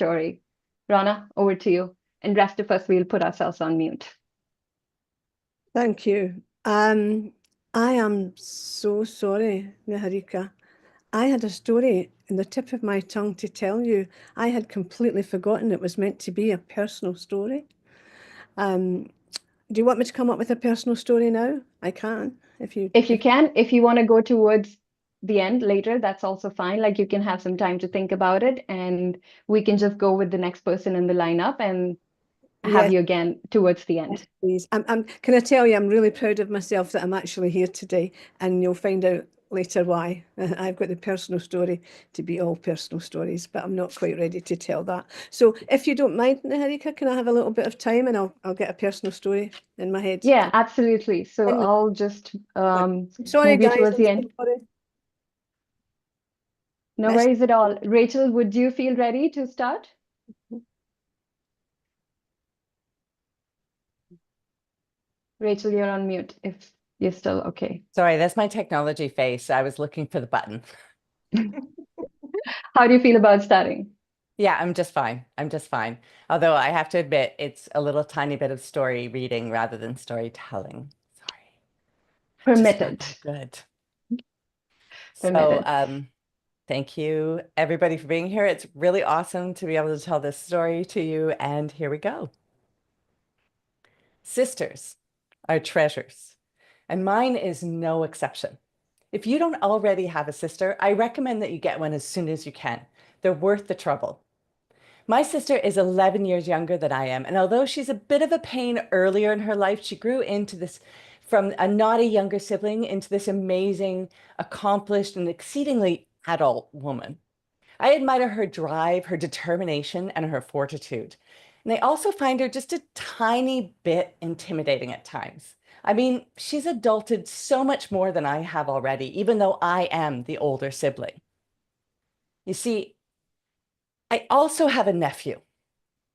story. Rana, over to you. And rest of us, we'll put ourselves on mute. Thank you. I am so sorry, Niharika. I had a story in the tip of my tongue to tell you. I had completely forgotten it was meant to be a personal story. Do you want me to come up with a personal story now? I can, if you... If you can, if you want to go towards the end later, that's also fine. Like you can have some time to think about it, and we can just go with the next person in the lineup and have Yes, you again towards the end. please. Can I tell you, I'm really proud of myself that I'm actually here today, and you'll find out later why. I've got the personal story to be all personal stories, but I'm not quite ready to tell that. So if you don't mind, Niharika, can I have a little bit of time and I'll get a personal story in my head. Yeah, absolutely. So I'll just I'm sorry, move you guys. towards I'm the so end. sorry. No worries at all. Rachel, would you feel ready to start? Rachel, you're on mute if you're still okay. Sorry, that's my technology face. I was looking for the button. How do you feel about starting? Yeah, I'm just fine. I'm just fine. Although I have to admit, it's a little tiny bit of story reading rather than storytelling. Sorry. Permitted. Just not that good. Permitted. So, thank you everybody for being here. It's really awesome to be able to tell this story to you. And here we go. Sisters are treasures, and mine is no exception. If you don't already have a sister, I recommend that you get one as soon as you can. They're worth the trouble. My sister is 11 years younger than I am, and although she's a bit of a pain earlier in her life, she grew into this, from a naughty younger sibling, into this amazing, accomplished, and exceedingly adult woman. I admire her drive, her determination, and her fortitude. And I also find her just a tiny bit intimidating at times. I mean, she's adulted so much more than I have already, even though I am the older sibling. You see, I also have a nephew,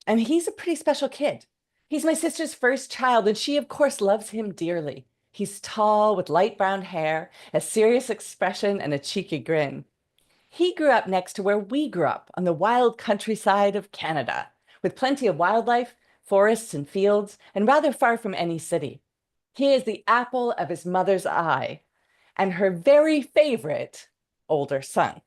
and he's a pretty special kid. He's my sister's first child, and she, of course, loves him dearly. He's tall, with light brown hair, a serious expression, and a cheeky grin. He grew up next to where we grew up, on the wild countryside of Canada, with plenty of wildlife, forests and fields, and rather far from any city. He is the apple of his mother's eye, and her very favorite older son.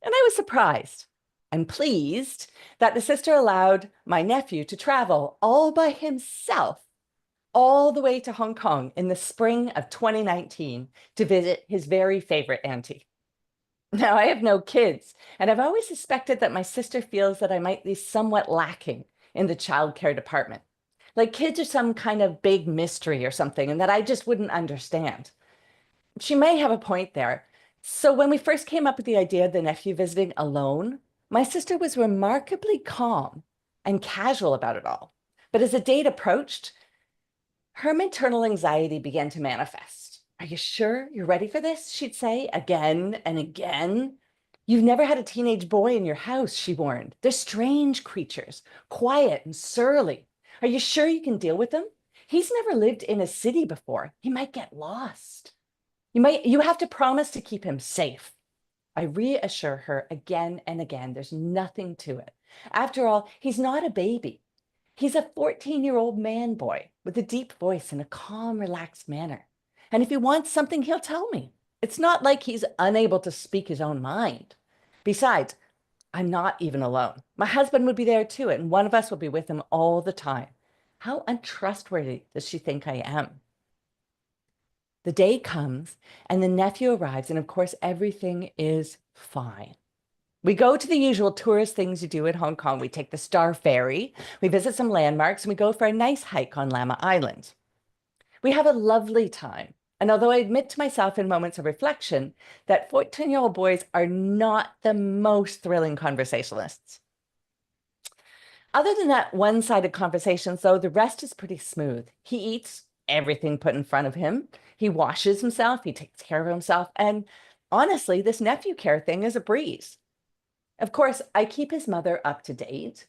And I was surprised and pleased that the sister allowed my nephew to travel all by himself all the way to Hong Kong in the spring of 2019 to visit his very favorite auntie. Now, I have no kids, and I've always suspected that my sister feels that I might be somewhat lacking in the childcare department. Like kids are some kind of big mystery or something, and that I just wouldn't understand. She may have a point there. So when we first came up with the idea of the nephew visiting alone, my sister was remarkably calm and casual about it all. But as the date approached, her maternal anxiety began to manifest. Are you sure you're ready for this? She'd say again and again. You've never had a teenage boy in your house, she warned. They're strange creatures, quiet and surly. Are you sure you can deal with them? He's never lived in a city before. He might get lost. You have to promise to keep him safe. I reassure her again and again, there's nothing to it. After all, he's not a baby. He's a 14-year-old man boy with a deep voice and a calm, relaxed manner. And if he wants something, he'll tell me. It's not like he's unable to speak his own mind. Besides, I'm not even alone. My husband would be there too, and one of us will be with him all the time. How untrustworthy does she think I am? The day comes and the nephew arrives, and of course, everything is fine. We go to the usual tourist things you do in Hong Kong. We take the Star Ferry, we visit some landmarks, and we go for a nice hike on Lama Island. We have a lovely time. And although I admit to myself in moments of reflection that 14-year-old boys are not the most thrilling conversationalists. Other than that one-sided conversations, though, the rest is pretty smooth. He eats everything put in front of him. He washes himself. He takes care of himself. And honestly, this nephew care thing is a breeze. Of course, I keep his mother up to date.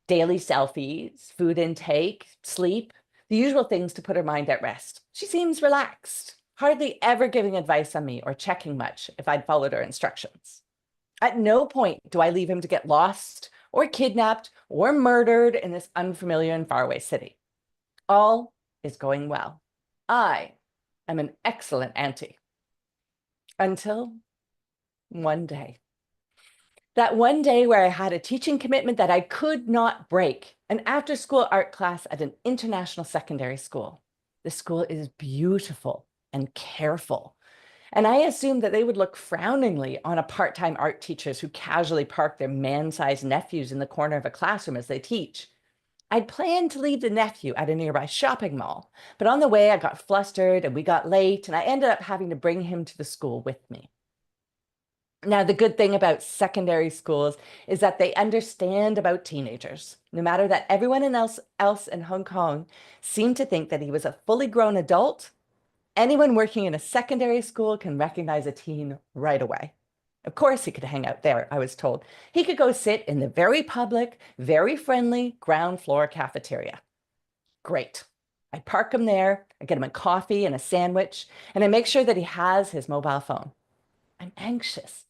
Daily selfies, food intake, sleep, the usual things to put her mind at rest. She seems relaxed, hardly ever giving advice on me or checking much if I'd followed her instructions. At no point do I leave him to get lost or kidnapped or murdered in this unfamiliar and faraway city. All is going well. I am an excellent auntie. Until one day. That one day where I had a teaching commitment that I could not break, an after-school art class at an international secondary school. The school is beautiful and careful. And I assumed that they would look frowningly on a part-time art teachers who casually park their man-sized nephews in the corner of a classroom as they teach. I'd planned to leave the nephew at a nearby shopping mall, but on the way I got flustered and we got late and I ended up having to bring him to the school with me. Now, the good thing about secondary schools is that they understand about teenagers. No matter that everyone else in Hong Kong seemed to think that he was a fully grown adult, anyone working in a secondary school can recognize a teen right away. Of course, he could hang out there, I was told. He could go sit in the very public, very friendly ground floor cafeteria. Great. I park him there, I get him a coffee and a sandwich, and I make sure that he has his mobile phone. I'm anxious.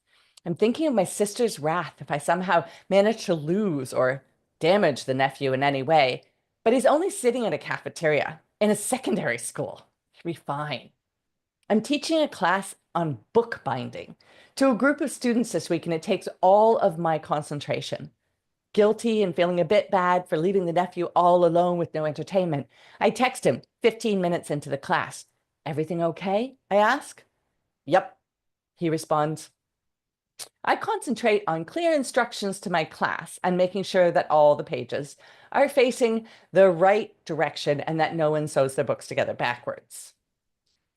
I'm thinking of my sister's wrath if I somehow manage to lose or damage the nephew in any way. But he's only sitting in a cafeteria in a secondary school. He'll be fine. I'm teaching a class on bookbinding to a group of students this week, and it takes all of my concentration. Guilty and feeling a bit bad for leaving the nephew all alone with no entertainment, I text him 15 minutes into the class. "Everything okay?" I ask. "Yep," he responds. I concentrate on clear instructions to my class and making sure that all the pages are facing the right direction and that no one sews their books together backwards.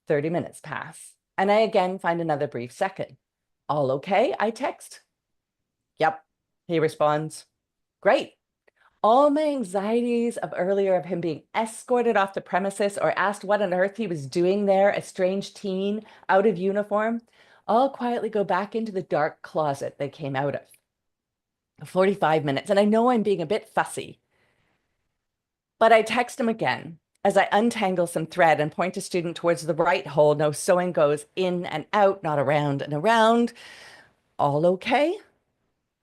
30 minutes pass, and I again find another brief second. "All okay?" I text. "Yep," he responds. Great. All my anxieties of earlier of him being escorted off the premises or asked what on earth he was doing there, a strange teen out of uniform, all quietly go back into the dark closet they came out of. 45 minutes, and I know I'm being a bit fussy, but I text him again as I untangle some thread and point a student towards the right hole. No sewing goes in and out, not around and around. "All okay?"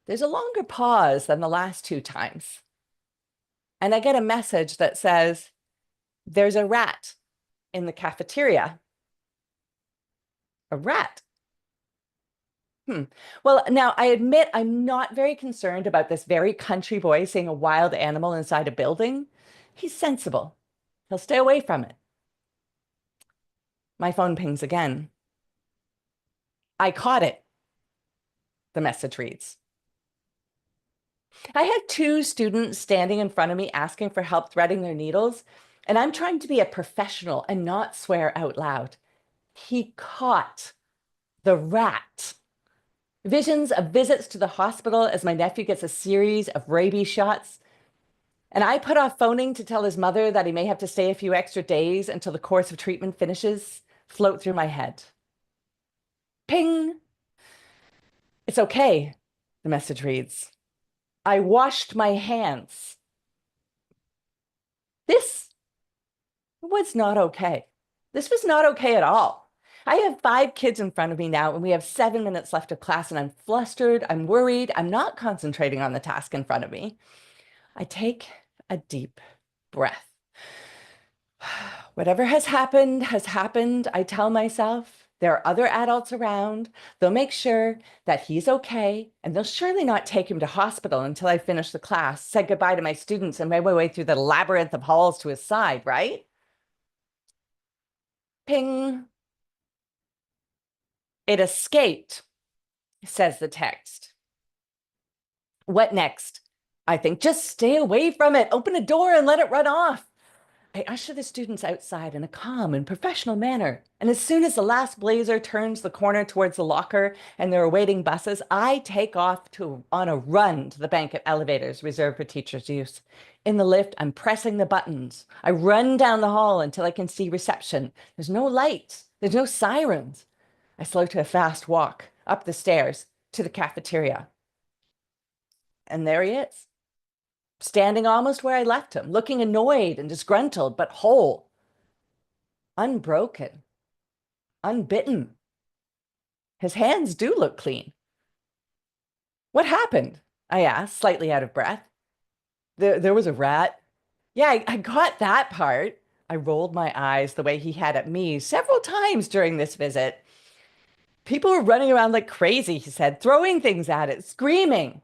There's a longer pause than the last two times. And I get a message that says, "There's a rat in the cafeteria." A rat. Well, now I admit I'm not very concerned about this very country boy seeing a wild animal inside a building. He's sensible. He'll stay away from it. My phone pings again. "I caught it," the message reads. I have two students standing in front of me asking for help threading their needles, and I'm trying to be a professional and not swear out loud. He caught the rat. Visions of visits to the hospital as my nephew gets a series of rabies shots. And I put off phoning to tell his mother that he may have to stay a few extra days until the course of treatment finishes, float through my head. Ping. "It's okay," the message reads. "I washed my hands." This was not okay. This was not okay at all. I have 5 kids in front of me now, and we have 7 minutes left of class, and I'm flustered, I'm worried, I'm not concentrating on the task in front of me. I take a deep breath. Whatever has happened, I tell myself. There are other adults around. They'll make sure that he's okay, and they'll surely not take him to hospital until I finish the class, said goodbye to my students, and made my way through the labyrinth of halls to his side, right? Ping. "It escaped," says the text. What next? I think, just stay away from it. Open a door and let it run off. I usher the students outside in a calm and professional manner. And as soon as the last blazer turns the corner towards the locker and there are waiting buses, I take off on a run to the bank of elevators reserved for teachers' use. In the lift, I'm pressing the buttons. I run down the hall until I can see reception. There's no lights. There's no sirens. I slow to a fast walk up the stairs to the cafeteria. And there he is, standing almost where I left him, looking annoyed and disgruntled, but whole, unbroken, unbitten. His hands do look clean. What happened? I asked, slightly out of breath. There was a rat. Yeah, I got that part. I rolled my eyes the way he had at me several times during this visit. People were running around like crazy, he said, throwing things at it, screaming.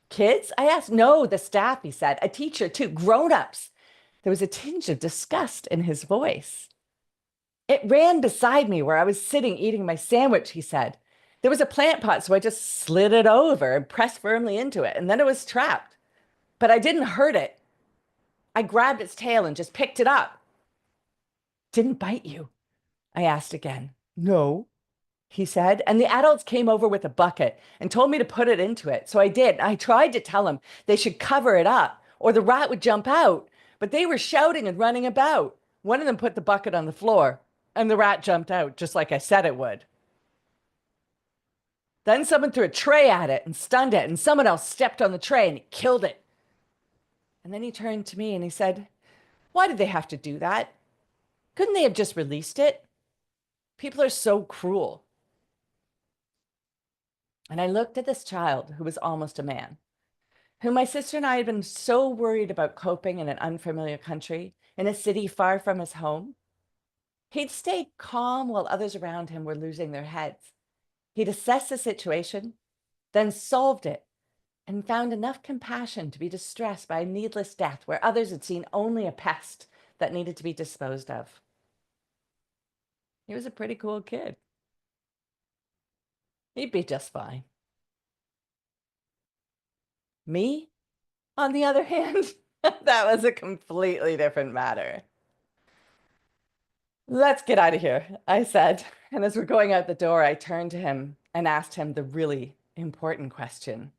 Kids? I asked. No, the staff, he said. A teacher, too. Grown-ups. There was a tinge of disgust in his voice. It ran beside me where I was sitting eating my sandwich, he said. There was a plant pot, so I just slid it over and pressed firmly into it, and then it was trapped. But I didn't hurt it. I grabbed its tail and just picked it up. Didn't bite you? I asked again. No, he said, and the adults came over with a bucket and told me to put it into it. So I did. I tried to tell them they should cover it up or the rat would jump out, but they were shouting and running about. One of them put the bucket on the floor and the rat jumped out just like I said it would. Then someone threw a tray at it and stunned it, and someone else stepped on the tray and it killed it. And then he turned to me and he said, why did they have to do that? Couldn't they have just released it? People are so cruel. And I looked at this child who was almost a man, whom my sister and I had been so worried about coping in an unfamiliar country, in a city far from his home. He'd stayed calm while others around him were losing their heads. He'd assessed the situation, then solved it, and found enough compassion to be distressed by a needless death where others had seen only a pest that needed to be disposed of. He was a pretty cool kid. He'd be just fine. Me, on the other hand, that was a completely different matter. Let's get out of here, I said. And as we're going out the door, I turned to him and asked him the really important question.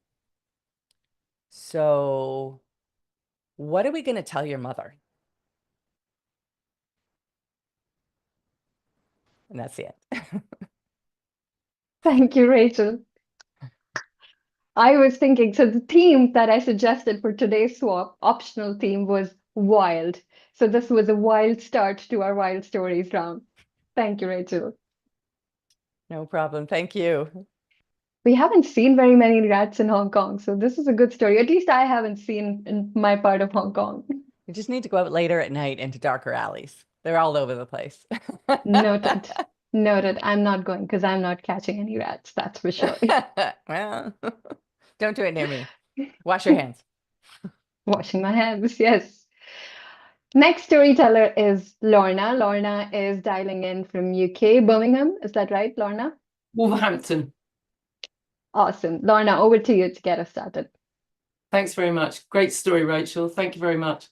So, what are we going to tell your mother? And that's it. Thank you, Rachel. I was thinking, so the theme that I suggested for today's swap, optional theme, was wild. So this was a wild start to our wild stories round. Thank you, Rachel. No problem. Thank you. We haven't seen very many rats in Hong Kong, so this is a good story. At least I haven't seen in my part of Hong Kong. You just need to go out later at night into darker alleys. They're all over the place. Noted. Noted. I'm not going because I'm not catching any rats, that's for sure. Well, don't do it near me. Wash your hands. Washing my hands, yes. Next storyteller is Lorna. Lorna is dialing in from UK, Birmingham. Is that right, Lorna? Wolverhampton. Awesome. Lorna, over to you to get us started. Thanks very much. Great story, Rachel. Thank you very much.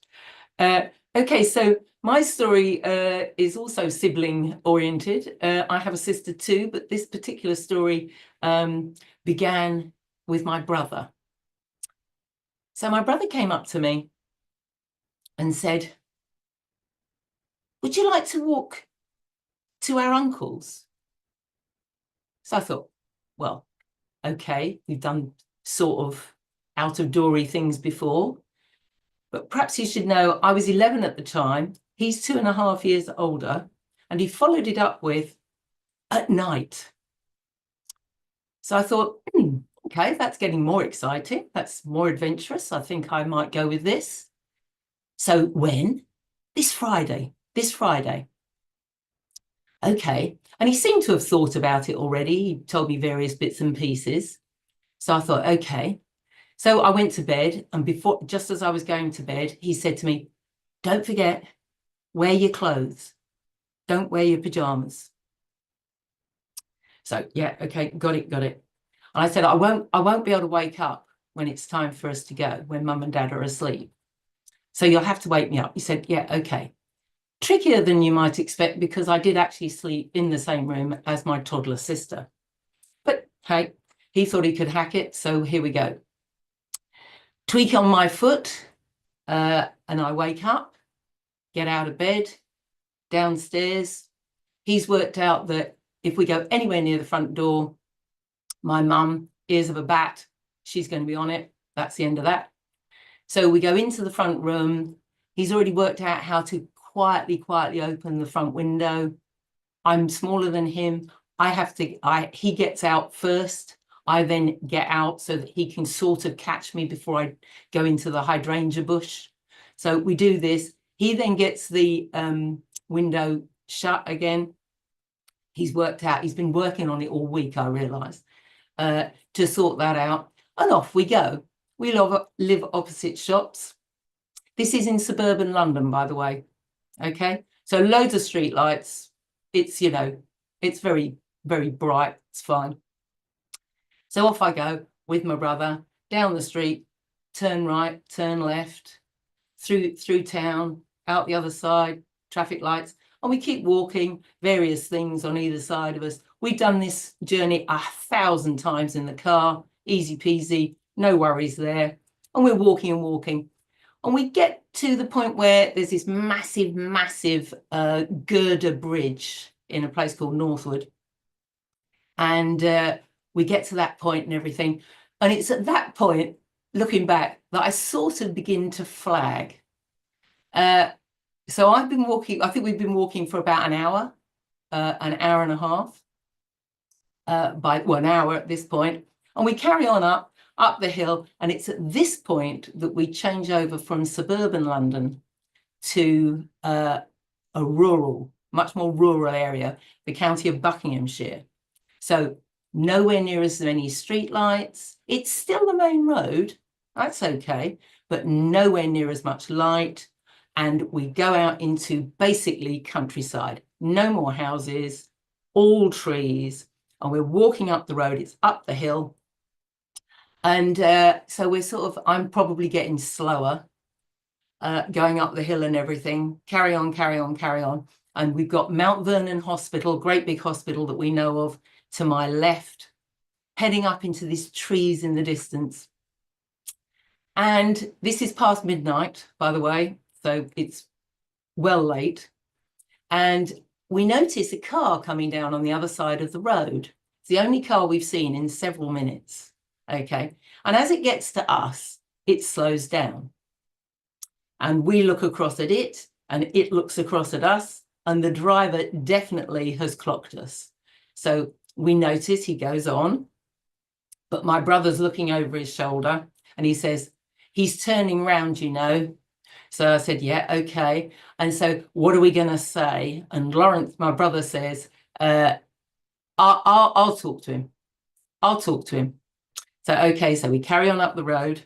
Okay, so my story is also sibling oriented. I have a sister too, but this particular story began with my brother. So my brother came up to me and said, would you like to walk to our uncle's? So I thought, well, okay, we've done sort of out-of-doory things before, but perhaps you should know I was 11 at the time. He's 2.5 years older, and he followed it up with at night. So I thought, okay, that's getting more exciting. That's more adventurous. I think I might go with this. So when? This Friday. Okay. And he seemed to have thought about it already. He told me various bits and pieces. So I thought, okay. So I went to bed, and just as I was going to bed, he said to me, don't forget, wear your clothes. Don't wear your pajamas. So yeah, okay, got it. And I said, I won't be able to wake up when it's time for us to go, when mum and dad are asleep. So you'll have to wake me up. He said, yeah, okay. Trickier than you might expect, because I did actually sleep in the same room as my toddler sister. But hey, he thought he could hack it, so here we go. Tweak on my foot, and I wake up, get out of bed, downstairs. He's worked out that if we go anywhere near the front door, my mum, ears of a bat, she's going to be on it. That's the end of that. So we go into the front room. He's already worked out how to quietly open the front window. I'm smaller than him. He gets out first. I then get out so that he can sort of catch me before I go into the hydrangea bush. So we do this. He then gets the window shut again. He's worked out, he's been working on it all week, I realise, to sort that out. And off we go. We live opposite shops. This is in suburban London, by the way. Okay, so loads of street lights. It's, you know, it's very, very bright. It's fine. So off I go with my brother down the street, turn right, turn left, through town, out the other side, traffic lights, and we keep walking, various things on either side of us. We've done this journey 1,000 times in the car, easy peasy, no worries there. And we're walking and walking. And we get to the point where there's this massive, massive girder bridge in a place called Northwood. And we get to that point and everything. And it's at that point, looking back, that I sort of begin to flag. So I've been walking, I think we've been walking for about an hour and a half, an hour at this point. And we carry on up the hill. And it's at this point that we change over from suburban London to a rural, much more rural area, the county of Buckinghamshire. So nowhere near as many street lights. It's still the main road, that's okay, but nowhere near as much light. And we go out into basically countryside, no more houses, all trees, and we're walking up the road, it's up the hill. And so we're sort of, I'm probably getting slower, going up the hill and everything, carry on. And we've got Mount Vernon Hospital, great big hospital that we know of, to my left, heading up into these trees in the distance. And this is past midnight, by the way, so it's well late. And we notice a car coming down on the other side of the road. It's the only car we've seen in several minutes, okay? And as it gets to us, it slows down. And we look across at it, and it looks across at us, and the driver definitely has clocked us. So we notice he goes on, but my brother's looking over his shoulder, and he says, he's turning round, you know. So I said, yeah, okay. And so what are we going to say? And Lawrence, my brother, says, I'll talk to him. I'll talk to him. So, okay, so we carry on up the road,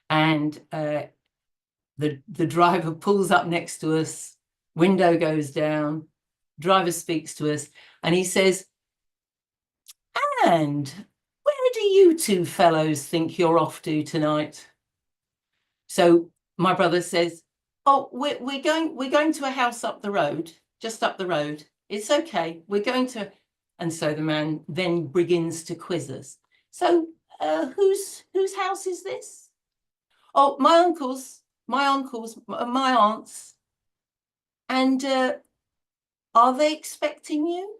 and the driver pulls up next to us, window goes down, driver speaks to us, and he says, and where do you two fellows think you're off to tonight? So my brother says, oh, we're going to a house up the road, just up the road. It's okay, we're going to. And so the man then begins to quiz us. So whose house is this? Oh, my uncle's, my aunts. And are they expecting you?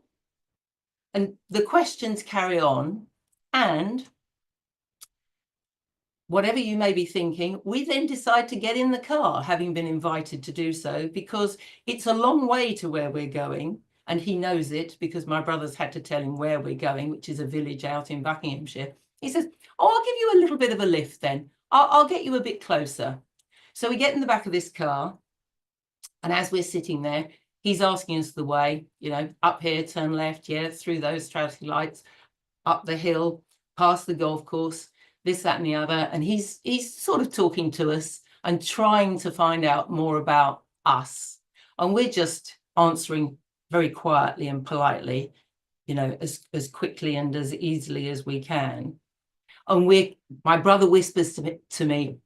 And the questions carry on, and whatever you may be thinking, we then decide to get in the car, having been invited to do so, because it's a long way to where we're going, and he knows it because my brother's had to tell him where we're going, which is a village out in Buckinghamshire. He says, oh, I'll give you a little bit of a lift then. I'll get you a bit closer. So we get in the back of this car, and as we're sitting there, he's asking us the way, you know, up here, turn left, yeah, through those traffic lights, up the hill, past the golf course, this, that, and the other. And he's sort of talking to us and trying to find out more about us. And we're just answering very quietly and politely, you know, as quickly and as easily as we can. And my brother whispers to me,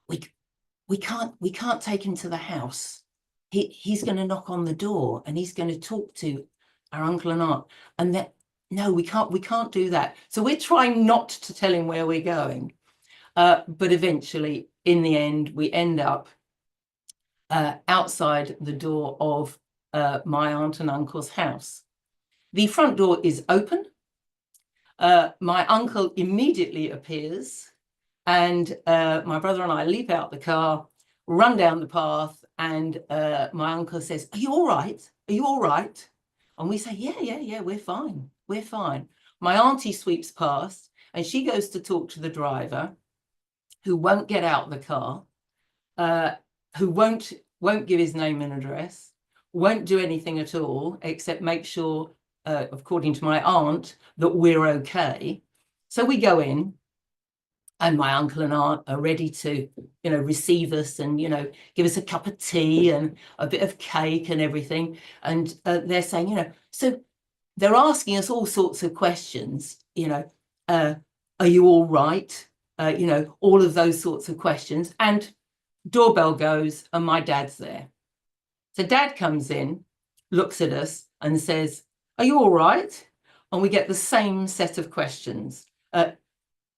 we can't take him to the house. He's going to knock on the door and he's going to talk to our uncle and aunt. And that, no, we can't do that. So we're trying not to tell him where we're going. But eventually, in the end, we end up outside the door of my aunt and uncle's house. The front door is open. My uncle immediately appears, and my brother and I leap out the car, run down the path, and my uncle says, are you all right? Are you all right? And we say, yeah, we're fine. We're fine. My auntie sweeps past and she goes to talk to the driver, who won't get out of the car, who won't give his name and address, won't do anything at all except make sure, according to my aunt, that we're okay. So we go in, and my uncle and aunt are ready to, receive us and, give us a cup of tea and a bit of cake and everything. And they're saying, so they're asking us all sorts of questions, are you all right? All of those sorts of questions. And doorbell goes and my dad's there. So dad comes in, looks at us and says, are you all right? And we get the same set of questions.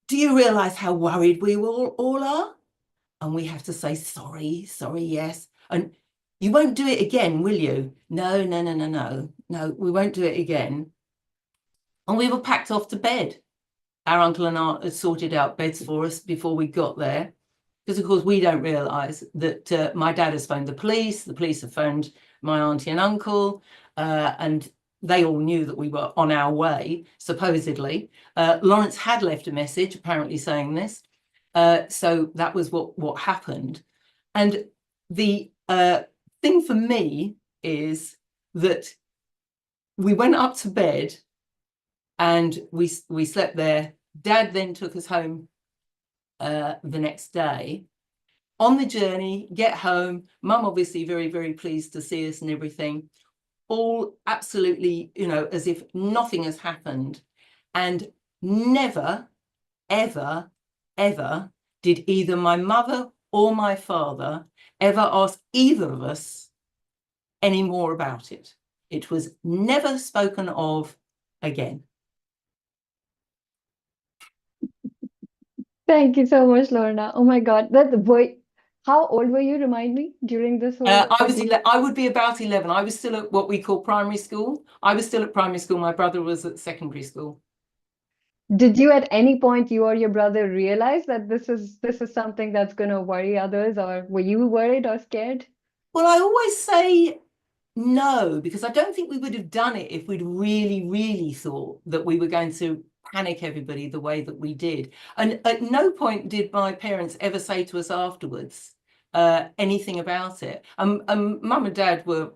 Do you realize how worried we all are? And we have to say, sorry, yes. And you won't do it again, will you? No, we won't do it again. And we were packed off to bed. Our uncle and aunt had sorted out beds for us before we got there. Because, of course, we don't realise that my dad has phoned the police have phoned my auntie and uncle, and they all knew that we were on our way, supposedly. Lawrence had left a message, apparently saying this. So that was what happened. And the thing for me is that we went up to bed and we slept there. Dad then took us home the next day. On the journey, get home, Mum obviously very, very pleased to see us and everything, all absolutely, as if nothing has happened. And never, ever, ever did either my mother or my father ever ask either of us any more about it. It was never spoken of again. Thank you so much, Lorna. Oh my God, how old were you? Remind me during this whole. I would be about 11. I was still at what we call primary school. I was still at primary school. My brother was at secondary school. Did you at any point, you or your brother, realize that this is something that's going to worry others, or were you worried or scared? Well, I always say no, because I don't think we would have done it if we'd really, really thought that we were going to panic everybody the way that we did. And at no point did my parents ever say to us afterwards anything about it. Mum and Dad were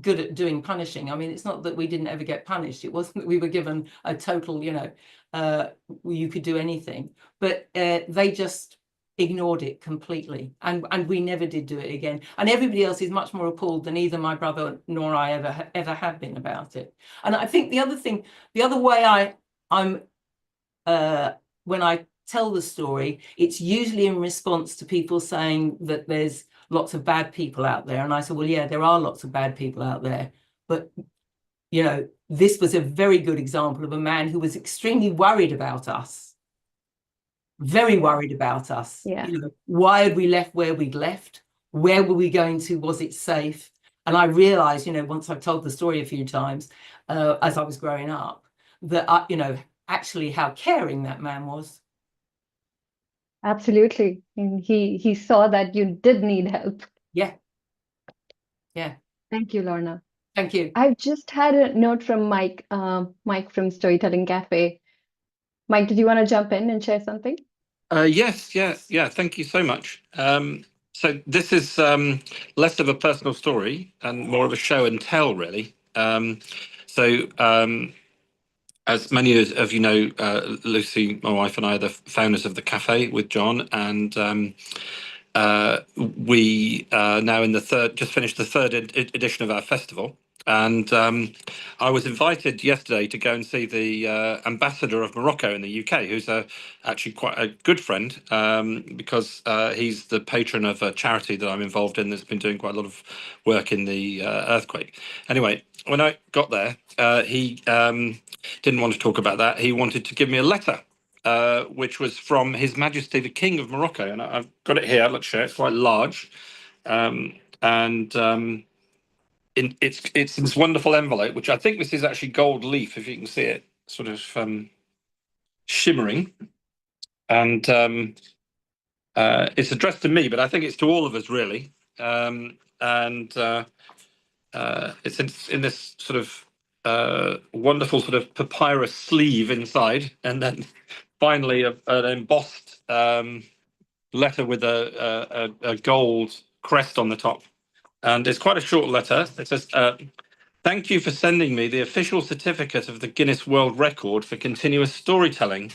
good at doing punishing. I mean, it's not that we didn't ever get punished. It wasn't that we were given a total, you could do anything. But they just ignored it completely, and we never did do it again. And everybody else is much more appalled than either my brother nor I ever have been about it. And I think the other way I'm when I tell the story, it's usually in response to people saying that there's lots of bad people out there. And I said, well, yeah, there are lots of bad people out there, but this was a very good example of a man who was extremely worried about us. Very worried about us. Yeah. Why had we left where we'd left? Where were we going to? Was it safe? And I realized, once I've told the story a few times, as I was growing up, that actually how caring that man was. Absolutely. And he saw that you did need help. Yeah. Thank you, Lorna. Thank you. I've just had a note from Mike from Storytelling Cafe. Mike, did you want to jump in and share something? Yes, yeah. Thank you so much. So this is less of a personal story and more of a show and tell, really. As many of you know, Lucy, my wife, and I are the founders of the cafe with John, and we are now in just finished the third edition of our festival. And I was invited yesterday to go and see the ambassador of Morocco in the UK, who's actually quite a good friend, because he's the patron of a charity that I'm involved in that's been doing quite a lot of work in the earthquake. Anyway, when I got there, he didn't want to talk about that. He wanted to give me a letter, which was from His Majesty the King of Morocco. And I've got it here. Let's show it. It's quite large. It's this wonderful envelope, which I think this is actually gold leaf, if you can see it, sort of shimmering. And it's addressed to me, but I think it's to all of us, really. It's in this sort of wonderful sort of papyrus sleeve inside, and then finally an embossed letter with a gold crest on the top. And it's quite a short letter. It says, "Thank you for sending me the official certificate of the Guinness World Record for continuous storytelling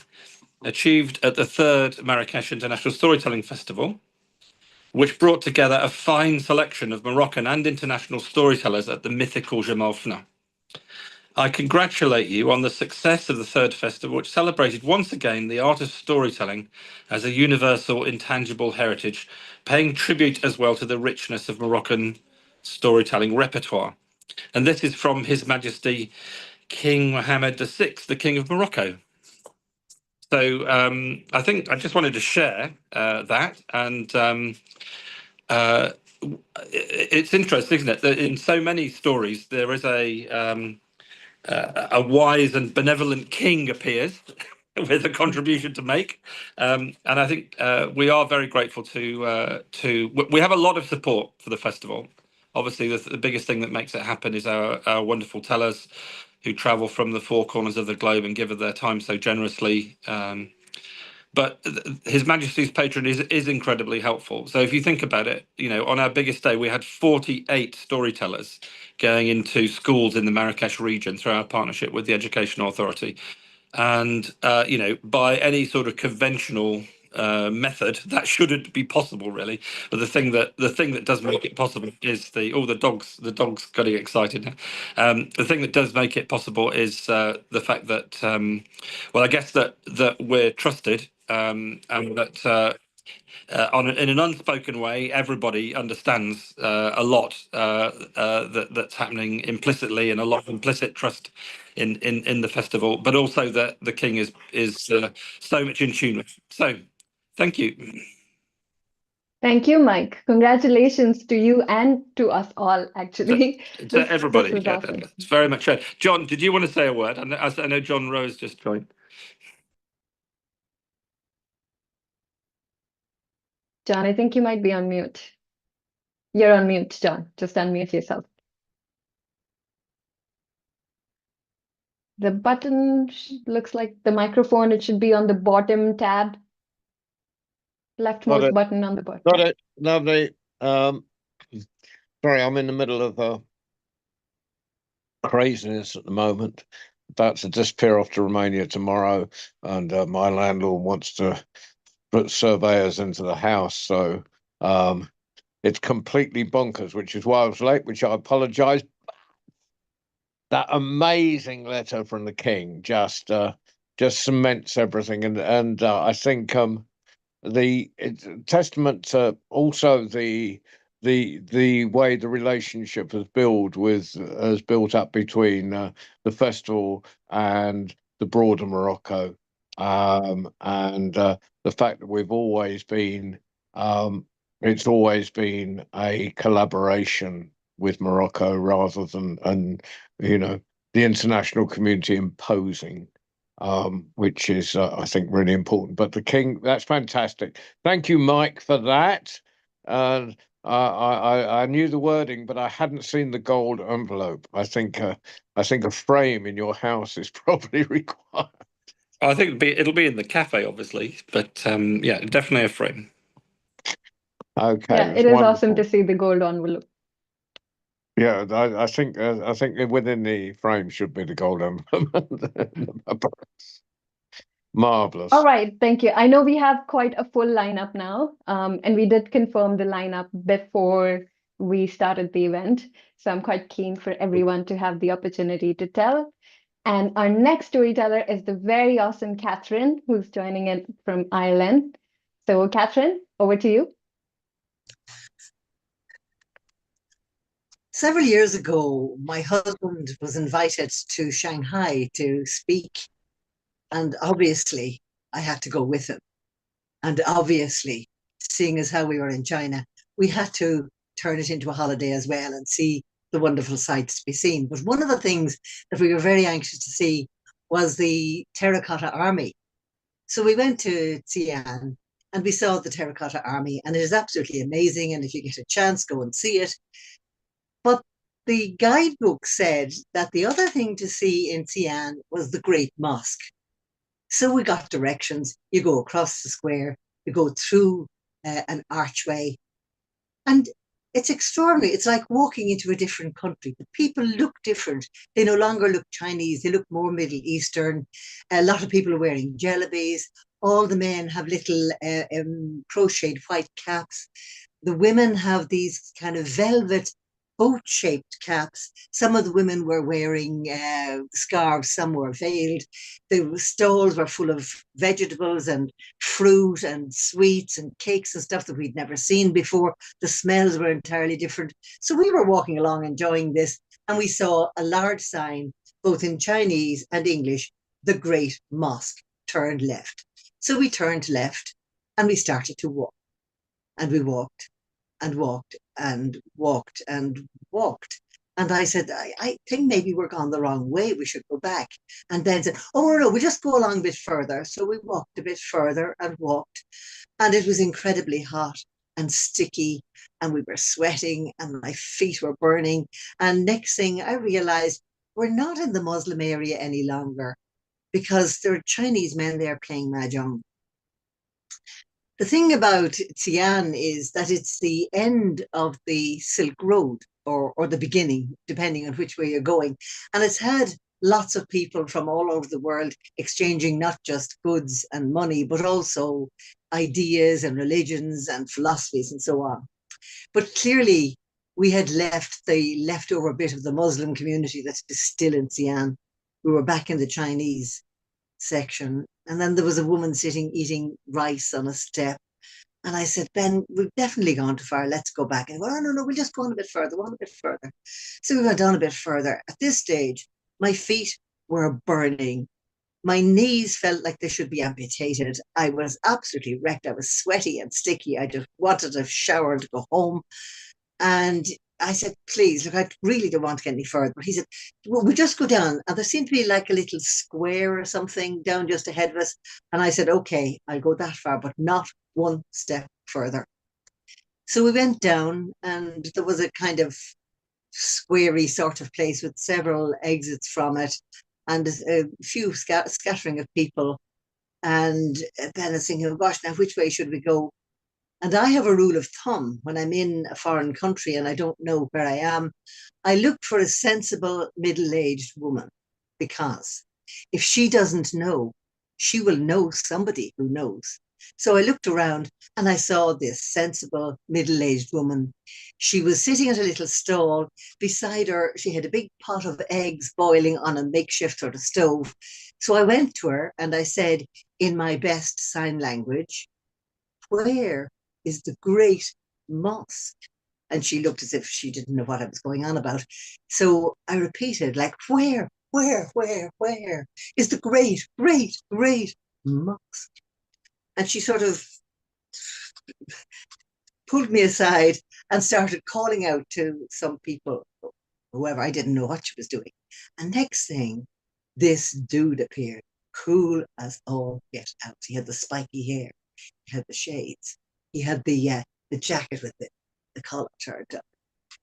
achieved at the 3rd Marrakesh International Storytelling Festival, which brought together a fine selection of Moroccan and international storytellers at the mythical Jamal Fna. I congratulate you on the success of the 3rd festival, which celebrated once again the art of storytelling as a universal, intangible heritage, paying tribute as well to the richness of Moroccan storytelling repertoire." And this is from His Majesty King Mohammed VI, the King of Morocco. So I think I just wanted to share that. And it's interesting, isn't it, that in so many stories there is a wise and benevolent king appears with a contribution to make, and I think we are very grateful to. We have a lot of support for the festival. Obviously, the biggest thing that makes it happen is our wonderful tellers who travel from the 4 corners of the globe and give of their time so generously. But His Majesty's patron is incredibly helpful. So if you think about it, on our biggest day, we had 48 storytellers going into schools in the Marrakesh region through our partnership with the Educational Authority. And, by any sort of conventional method, that shouldn't be possible, really. But the thing that does make it possible is the dogs getting excited now. The thing that does make it possible is the fact that, I guess that we're trusted, and that in an unspoken way, everybody understands a lot that's happening implicitly, and a lot of implicit trust in the festival, but also that the king is so much in tune with. So, thank you. Thank you, Mike. Congratulations to you and to us all, actually. To everybody, this was awesome. it's very much. John, did you want to say a word? I know John Rose just joined. John, I think you might be on mute. You're on mute, John. Just unmute yourself. The button looks like the microphone. It should be on the bottom tab. Leftmost button on the bottom. Got it. Lovely. Sorry, I'm in the middle of craziness at the moment. About to disappear off to Romania tomorrow, and my landlord wants to put surveyors into the house. So it's completely bonkers, which is why I was late, which I apologize. That amazing letter from the king just cements everything, and I think it's a testament to also the way the relationship has built up between the festival and the broader Morocco, and the fact that we've always been it's always been a collaboration with Morocco rather than the international community imposing, which is, I think, really important. But the king, that's fantastic. Thank you, Mike, for that. I knew the wording, but I hadn't seen the gold envelope. I think a frame in your house is probably required. I think it'll be in the cafe, obviously, but definitely a frame. Okay, yeah, it is awesome to see the gold envelope. Yeah, I think within the frame should be the gold envelope. Marvelous. All right, thank you. I know we have quite a full lineup now, and we did confirm the lineup before we started the event. So I'm quite keen for everyone to have the opportunity to tell. And our next storyteller is the very awesome Catherine, who's joining in from Ireland. So Catherine, over to you. Several years ago, my husband was invited to Shanghai to speak, and obviously I had to go with him. And obviously, seeing as how we were in China, we had to turn it into a holiday as well and see the wonderful sights to be seen. But one of the things that we were very anxious to see was the Terracotta Army. So we went to Xi'an and we saw the Terracotta Army, and it is absolutely amazing. And if you get a chance, go and see it. But the guidebook said that the other thing to see in Xi'an was the Great Mosque. So we got directions. You go across the square, you go through an archway, and it's extraordinary. It's like walking into a different country. The people look different. They no longer look Chinese. They look more Middle Eastern. A lot of people are wearing jellabis. All the men have little crocheted white caps. The women have these kind of velvet boat-shaped caps. Some of the women were wearing scarves, some were veiled. The stalls were full of vegetables and fruit and sweets and cakes and stuff that we'd never seen before. The smells were entirely different. So we were walking along enjoying this, and we saw a large sign, both in Chinese and English, "The Great Mosque, turn left." So we turned left and we started to walk. And we walked and walked and walked and walked. And I said, I think maybe we're gone the wrong way. We should go back. And Ben said, oh, no, we just go along a bit further. So we walked a bit further and walked. And it was incredibly hot and sticky. And we were sweating and my feet were burning. And next thing I realized, we're not in the Muslim area any longer because there are Chinese men there playing mahjong. The thing about Xi'an is that it's the end of the Silk Road, or the beginning, depending on which way you're going. And it's had lots of people from all over the world exchanging not just goods and money, but also ideas and religions and philosophies and so on. But clearly, we had left the leftover bit of the Muslim community that is still in Xi'an. We were back in the Chinese section. And then there was a woman sitting eating rice on a step. And I said, Ben, we've definitely gone too far. Let's go back. And he went, oh, no, we'll just go on a bit further, one a bit further. So we went on a bit further. At this stage, my feet were burning. My knees felt like they should be amputated. I was absolutely wrecked. I was sweaty and sticky. I just wanted to shower to go home. And I said, please, look, I really don't want to get any further. But he said, well, we'll just go down. And there seemed to be like a little square or something down just ahead of us. And I said, okay, I'll go that far, but not one step further. So we went down, and there was a kind of squarey sort of place with several exits from it and a few scattering of people. And then I was thinking, oh gosh, now which way should we go? And I have a rule of thumb when I'm in a foreign country and I don't know where I am. I look for a sensible middle-aged woman, because if she doesn't know, she will know somebody who knows. So I looked around and I saw this sensible middle-aged woman. She was sitting at a little stall. Beside her, she had a big pot of eggs boiling on a makeshift sort of stove. So I went to her and I said, in my best sign language, where is the Great Mosque? And she looked as if she didn't know what I was going on about. So I repeated, like, where is the great mosque? And she sort of pulled me aside and started calling out to some people, whoever, I didn't know what she was doing. And next thing, this dude appeared, cool as all get out. He had the spiky hair, he had the shades, he had the jacket with the collar turned up.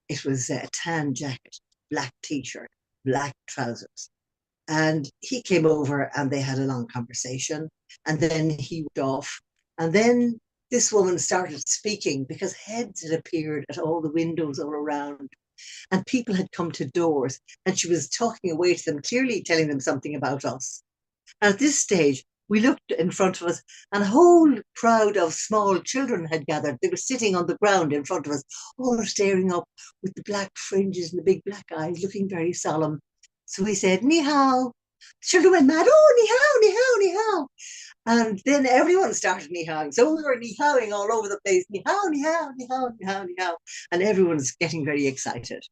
It was a tan jacket, black t-shirt, black trousers. And he came over and they had a long conversation. And then he went off. And then this woman started speaking, because heads had appeared at all the windows all around. And people had come to doors. And she was talking away to them, clearly telling them something about us. And at this stage, we looked in front of us, and a whole crowd of small children had gathered. They were sitting on the ground in front of us, all staring up with the black fringes and the big black eyes, looking very solemn. So we said, ni hao. Children went mad, oh, ni hao, ni hao, ni hao. And then everyone started ni haoing. So we were ni haoing all over the place, ni hao, ni hao, ni hao, ni hao, ni hao. And everyone's getting very excited.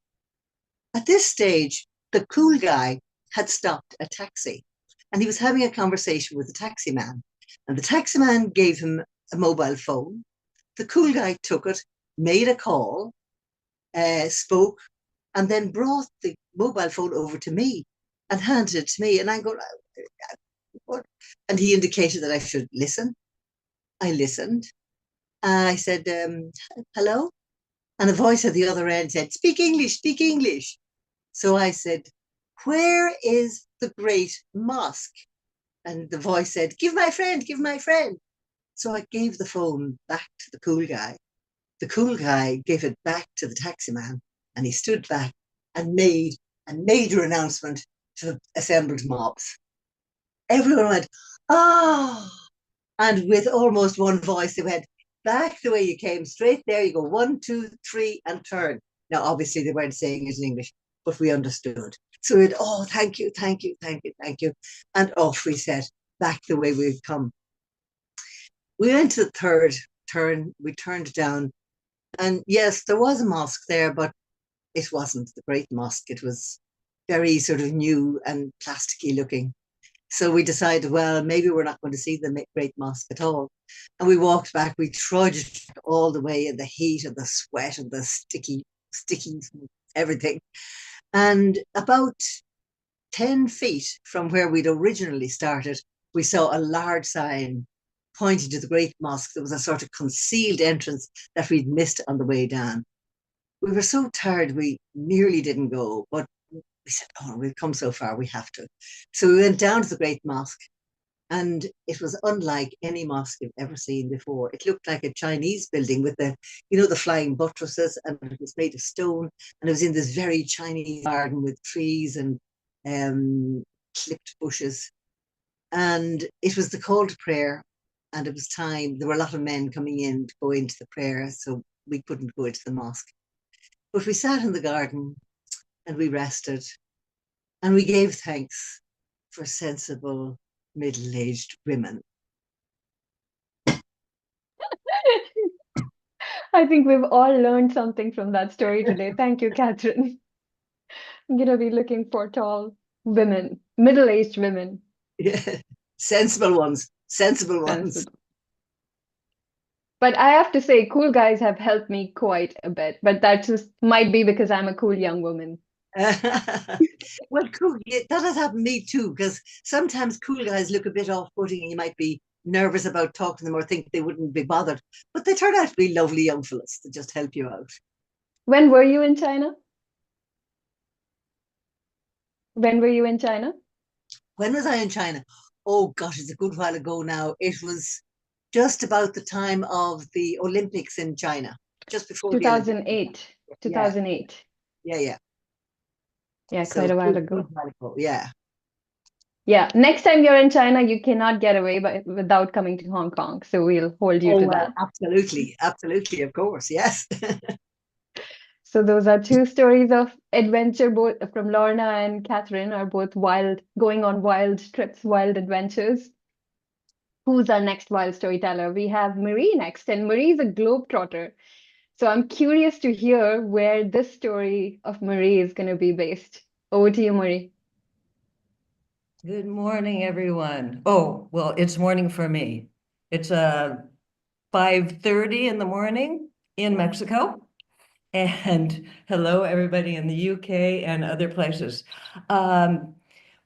At this stage, the cool guy had stopped a taxi, and he was having a conversation with the taxi man. And the taxi man gave him a mobile phone. The cool guy took it, made a call, spoke, and then brought the mobile phone over to me and handed it to me. And I go, what? And he indicated that I should listen. I listened. I said, hello? And a voice at the other end said, speak English, speak English. So I said, "Where is the great mosque?" And the voice said, "Give my friend, give my friend." So I gave the phone back to the cool guy. The cool guy gave it back to the taxi man, and he stood back and made a major announcement to the assembled mobs. Everyone went, "Ah!" And with almost one voice, they went, "Back the way you came, straight there. You go 1, 2, 3, and turn." Now, obviously, they weren't saying it in English, but we understood. So we went, "Oh, thank you, thank you, thank you, thank you." And off we set, back the way we'd come. We went to the third turn, we turned down, and yes, there was a mosque there, but it wasn't the great mosque. It was very sort of new and plasticky looking. So we decided, well, maybe we're not going to see the great mosque at all. And we walked back, we trudged all the way in the heat and the sweat and the sticky, everything. And about 10 feet from where we'd originally started, we saw a large sign pointing to the great mosque. There was a sort of concealed entrance that we'd missed on the way down. We were so tired, we nearly didn't go, but we said, "Oh, we've come so far, we have to." So we went down to the great mosque, and it was unlike any mosque you've ever seen before. It looked like a Chinese building with the flying buttresses, and it was made of stone, and it was in this very Chinese garden with trees and clipped bushes. And it was the call to prayer, and it was time. There were a lot of men coming in to go into the prayer, so we couldn't go into the mosque. But we sat in the garden and we rested, and we gave thanks for sensible middle-aged women. I think we've all learned something from that story today. Thank you, Catherine. I'm gonna be looking for tall women, middle-aged women. Yeah. Sensible ones, sensible ones. Sensible. But I have to say, cool guys have helped me quite a bit. But that just might be because I'm a cool young woman. Well, cool. Yeah, that has happened to me too, because sometimes cool guys look a bit off-putting and you might be nervous about talking to them or think they wouldn't be bothered. But they turn out to be lovely young fellas to just help you out. When were you in China? When were you in China? When was I in China? Oh gosh, it's a good while ago now. It was just about the time of the Olympics in China, just before the Olympics. 2008. Yeah, 2008. yeah. Yeah, So quite a while good ago. while ago, yeah. Yeah, next time you're in China, you cannot get away without coming to Hong Kong. So we'll hold you Oh, to well, that. absolutely, absolutely, of course, yes. So those are two stories of adventure, both from Lorna and Catherine, are both wild, going on wild trips, wild adventures. Who's our next wild storyteller? We have Marie next, and Marie is a globetrotter. So I'm curious to hear where this story of Marie is going to be based. Over to you, Marie. Good morning, everyone. Oh, well, it's morning for me. It's 5:30 in the morning in Mexico. And hello, everybody in the UK and other places.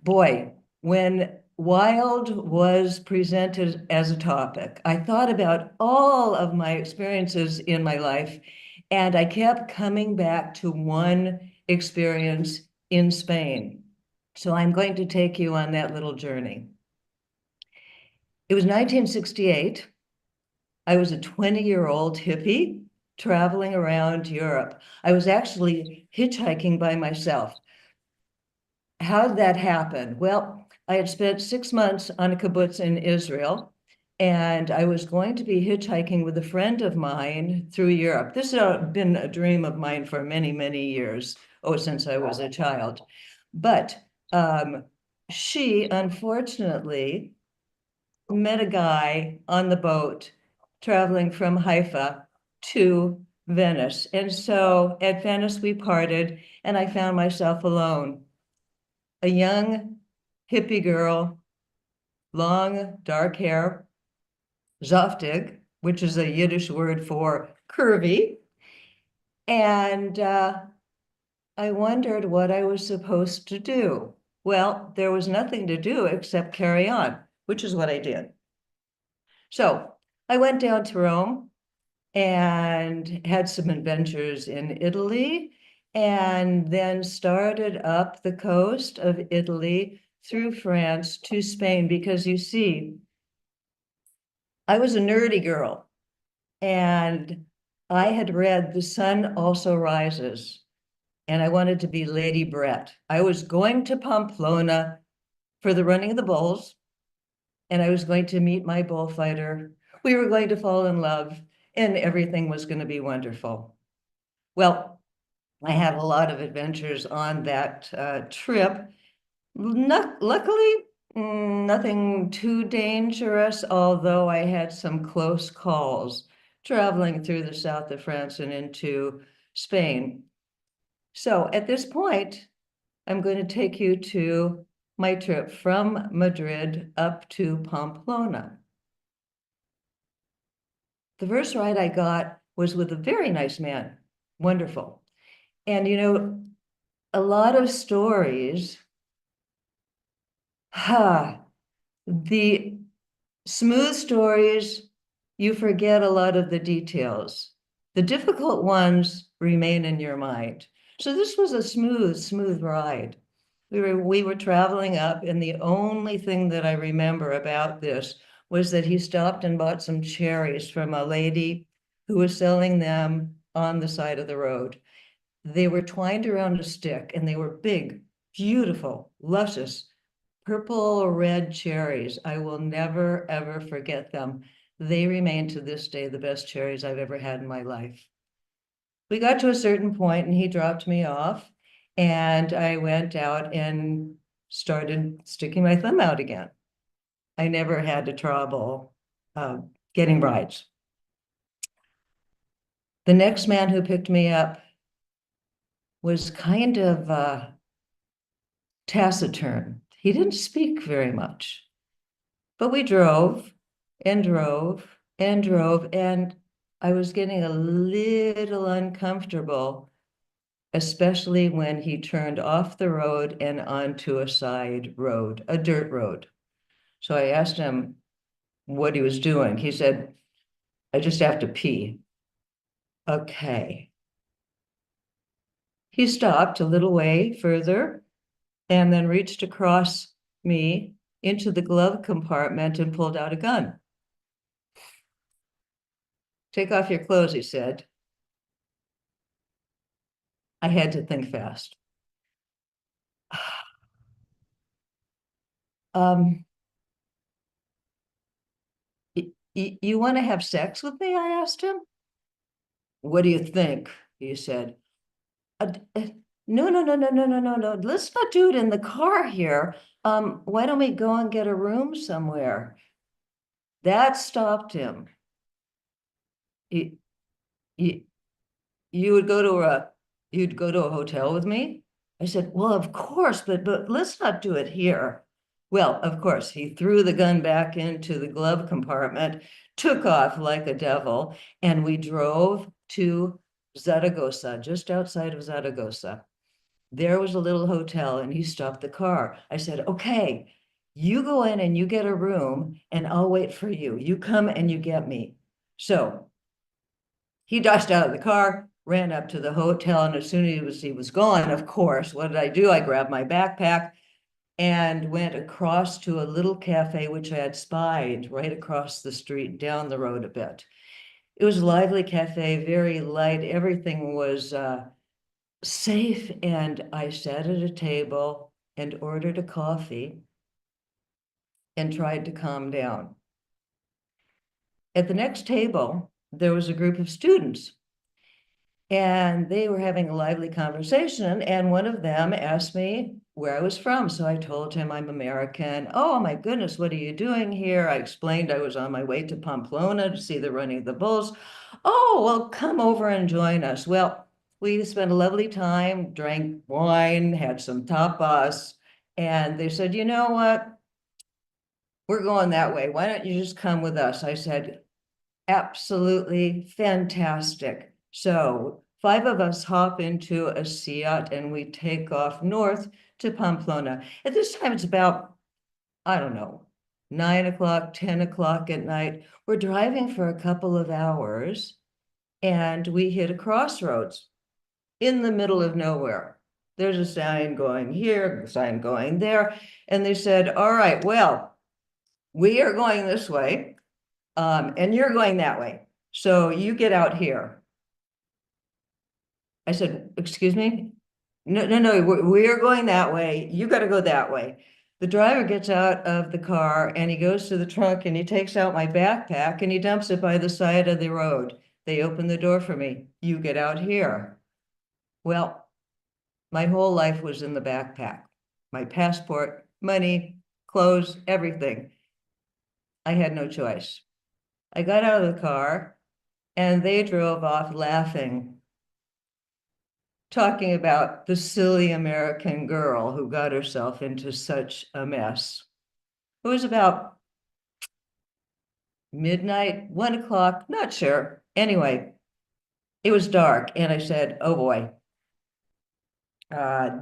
Boy, when wild was presented as a topic, I thought about all of my experiences in my life, and I kept coming back to one experience in Spain. So I'm going to take you on that little journey. It was 1968. I was a 20-year-old hippie traveling around Europe. I was actually hitchhiking by myself. How did that happen? Well, I had spent 6 months on a kibbutz in Israel, and I was going to be hitchhiking with a friend of mine through Europe. This has been a dream of mine for many, many years, since I was a child. But she, unfortunately, met a guy on the boat traveling from Haifa to Venice. And so at Venice, we parted, and I found myself alone. A young hippie girl, long dark hair, zaftig, which is a Yiddish word for curvy. And I wondered what I was supposed to do. Well, there was nothing to do except carry on, which is what I did. So I went down to Rome and had some adventures in Italy and then started up the coast of Italy through France to Spain, because you see, I was a nerdy girl, and I had read The Sun Also Rises, and I wanted to be Lady Brett. I was going to Pamplona for the running of the bulls, and I was going to meet my bullfighter. We were going to fall in love, and everything was going to be wonderful. Well, I had a lot of adventures on that trip. Luckily, nothing too dangerous, although I had some close calls traveling through the south of France and into Spain. So at this point, I'm going to take you to my trip from Madrid up to Pamplona. The first ride I got was with a very nice man, wonderful. And you know, a lot of stories, the smooth stories, you forget a lot of the details. The difficult ones remain in your mind. So this was a smooth ride. We were traveling up, and the only thing that I remember about this was that he stopped and bought some cherries from a lady who was selling them on the side of the road. They were twined around a stick, and they were big, beautiful, luscious, purple red cherries. I will never, ever forget them. They remain to this day the best cherries I've ever had in my life. We got to a certain point and he dropped me off, and I went out and started sticking my thumb out again. I never had to trouble getting rides. The next man who picked me up was kind of taciturn. He didn't speak very much, but we drove and drove and drove, and I was getting a little uncomfortable, especially when he turned off the road and onto a side road, a dirt road. So I asked him what he was doing. He said, I just have to pee. Okay. He stopped a little way further and then reached across me into the glove compartment and pulled out a gun. Take off your clothes, he said. I had to think fast. You want to have sex with me? I asked him. What do you think? He said. No, no, no, no, no, no, no, no. Let's not do it in the car here. Why don't we go and get a room somewhere? That stopped him. You would go to you'd go to a hotel with me? I said, well, of course, but let's not do it here. Well, of course, he threw the gun back into the glove compartment, took off like a devil, and we drove to Zaragoza, just outside of Zaragoza. There was a little hotel, and he stopped the car. I said, okay, you go in and you get a room, and I'll wait for you. You come and you get me. So he dashed out of the car, ran up to the hotel, and as soon as he was gone, of course, what did I do? I grabbed my backpack and went across to a little cafe, which I had spied right across the street, down the road a bit. It was a lively cafe, very light. Everything was safe, and I sat at a table and ordered a coffee and tried to calm down. At the next table, there was a group of students, and they were having a lively conversation, and one of them asked me where I was from. So I told him I'm American. Oh my goodness, what are you doing here? I explained I was on my way to Pamplona to see the running of the bulls. Oh, well, come over and join us. Well, we spent a lovely time, drank wine, had some tapas, and they said, you know what? We're going that way. Why don't you just come with us? I said, absolutely fantastic. So 5 of us hop into a Seat and we take off north to Pamplona. At this time, it's about, I don't know, 9 o'clock, 10 o'clock at night. We're driving for a couple of hours and we hit a crossroads. in the middle of nowhere. There's a sign going here, a sign going there. And they said, all right, well, we are going this way, and you're going that way. So you get out here. I said, excuse me? No, we're going that way. You got to go that way. The driver gets out of the car and he goes to the trunk and he takes out my backpack and he dumps it by the side of the road. They open the door for me. You get out here. Well, my whole life was in the backpack. My passport, money, clothes, everything. I had no choice. I got out of the car and they drove off laughing, talking about the silly American girl who got herself into such a mess. It was about midnight, 1 o'clock, not sure. Anyway, it was dark and I said, oh boy,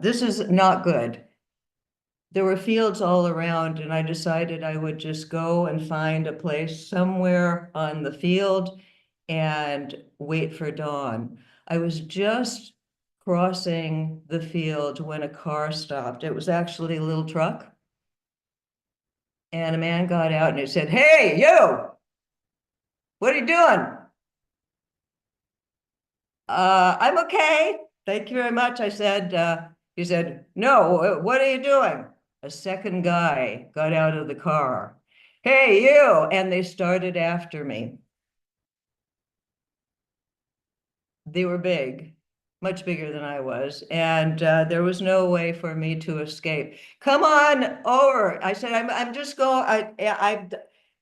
this is not good. There were fields all around and I decided I would just go and find a place somewhere on the field and wait for dawn. I was just crossing the field when a car stopped. It was actually a little truck. And a man got out and he said, hey, you, what are you doing? I'm okay. Thank you very much. I said, he said, no, what are you doing? A second guy got out of the car. Hey, you. And they started after me. They were big, much bigger than I was. And there was no way for me to escape. Come on over. I said, I'm just going.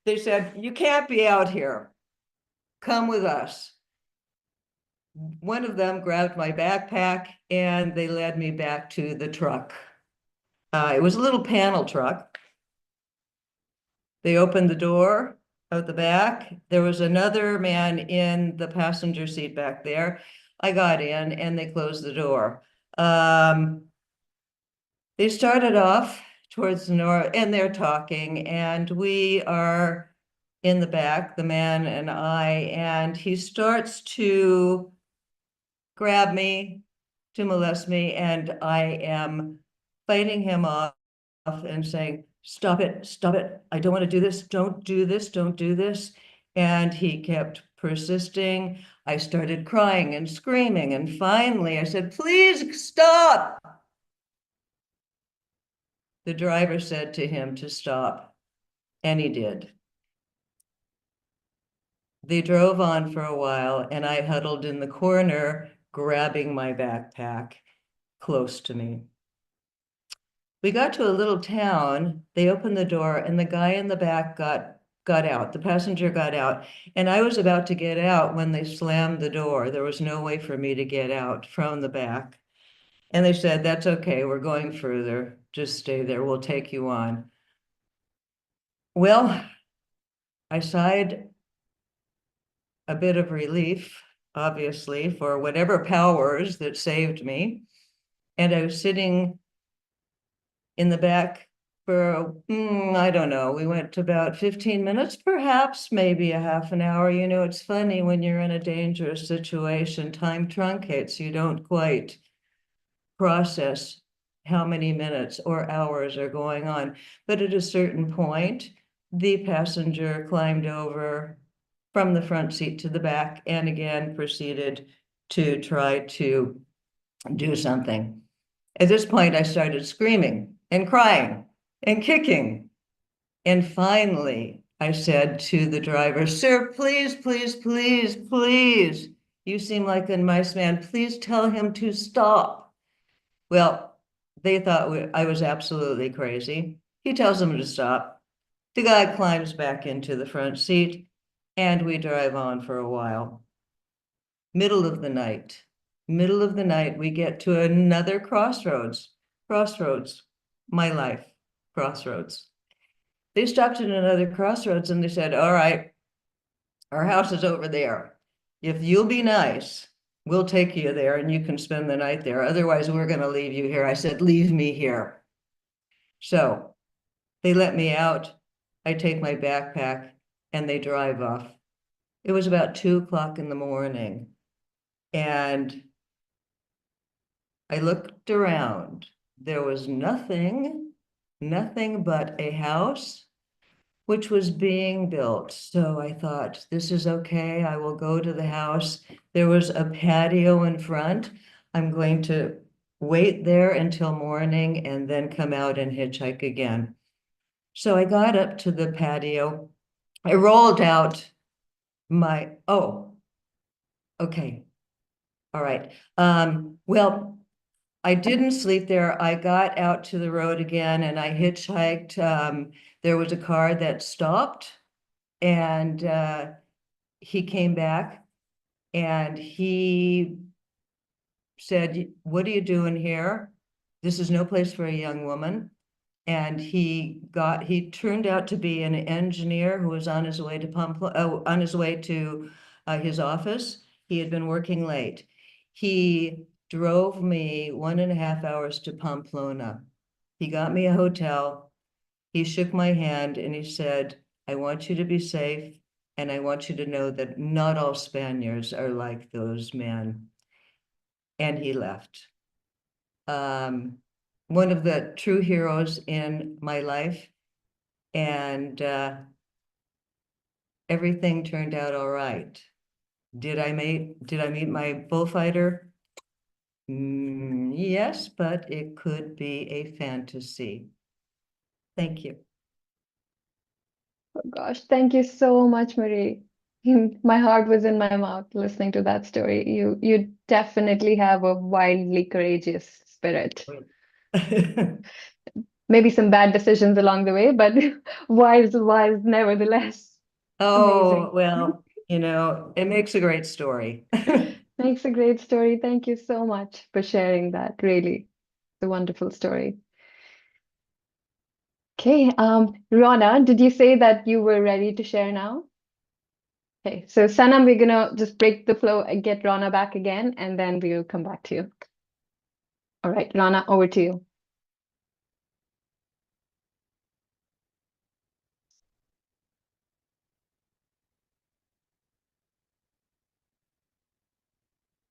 They said, you can't be out here. Come with us. One of them grabbed my backpack and they led me back to the truck. It was a little panel truck. They opened the door out the back. There was another man in the passenger seat back there. I got in and they closed the door. They started off towards the north and they're talking and we are in the back, the man and I, and he starts to grab me, to molest me, and I am fighting him off and saying, stop it, I don't want to do this, don't do this, don't do this. And he kept persisting. I started crying and screaming, and finally I said, please stop. The driver said to him to stop, and he did. They drove on for a while, and I huddled in the corner, grabbing my backpack close to me. We got to a little town. They opened the door and the guy in the back got out. The passenger got out. And I was about to get out when they slammed the door. There was no way for me to get out from the back. And they said, that's okay, we're going further. Just stay there, we'll take you on. Well, I sighed a bit of relief, obviously, for whatever powers that saved me. And I was sitting in the back for, I don't know, we went to about 15 minutes, perhaps, maybe a half an hour. You know, it's funny when you're in a dangerous situation, time truncates. You don't quite process how many minutes or hours are going on. But at a certain point, the passenger climbed over from the front seat to the back and again proceeded to try to do something. At this point, I started screaming and crying and kicking. And finally, I said to the driver, sir, please, please, please, please, you seem like a nice man. Please tell him to stop. Well, they thought I was absolutely crazy. He tells them to stop. The guy climbs back into the front seat and we drive on for a while. Middle of the night, we get to another crossroads, my life, crossroads. They stopped at another crossroads and they said, all right, our house is over there. If you'll be nice, we'll take you there and you can spend the night there. Otherwise, we're going to leave you here. I said, leave me here. So they let me out. I take my backpack and they drive off. It was about 2 o'clock in the morning. And I looked around. There was nothing but a house which was being built. So I thought, this is okay. I will go to the house. There was a patio in front. I'm going to wait there until morning and then come out and hitchhike again. So I got up to the patio. I rolled out my, oh, okay. All right. Well, I didn't sleep there. I got out to the road again and I hitchhiked. There was a car that stopped and he came back and he said, "What are you doing here? This is no place for a young woman." And he turned out to be an engineer who was on his way to his office. He had been working late. He drove me 1.5 hours to Pamplona. He got me a hotel. He shook my hand and he said, "I want you to be safe. And I want you to know that not all Spaniards are like those men." And he left. One of the true heroes in my life. And everything turned out all right. Did I meet my bullfighter? Yes, but it could be a fantasy. Thank you. Oh gosh, thank you so much, Marie. My heart was in my mouth listening to that story. You definitely have a wildly courageous spirit. Maybe some bad decisions along the way, but wise nevertheless. Oh, Amazing. well, it makes a great story. Makes a great story. Thank you so much for sharing that. Really, it's a wonderful story. Okay, Rona, did you say that you were ready to share now? Okay, so Sanam, we're gonna just break the flow and get Rana back again, and then we'll come back to you. All right, Rana, over to you.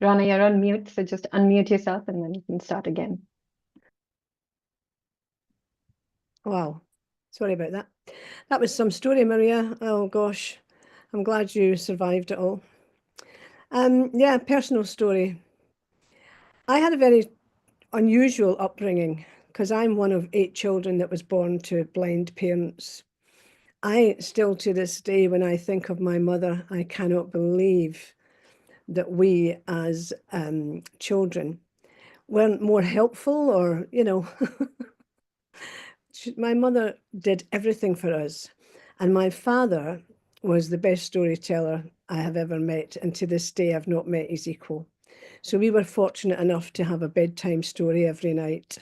Rana, you're on mute, so just unmute yourself and then you can start again. Wow, sorry about that. That was some story, Maria. Oh gosh, I'm glad you survived it all. Yeah, personal story. I had a very unusual upbringing because I'm one of 8 children that was born to blind parents. I still to this day, when I think of my mother, I cannot believe that we as children weren't more helpful or, my mother did everything for us. And my father was the best storyteller I have ever met. And to this day, I've not met his equal. So we were fortunate enough to have a bedtime story every night.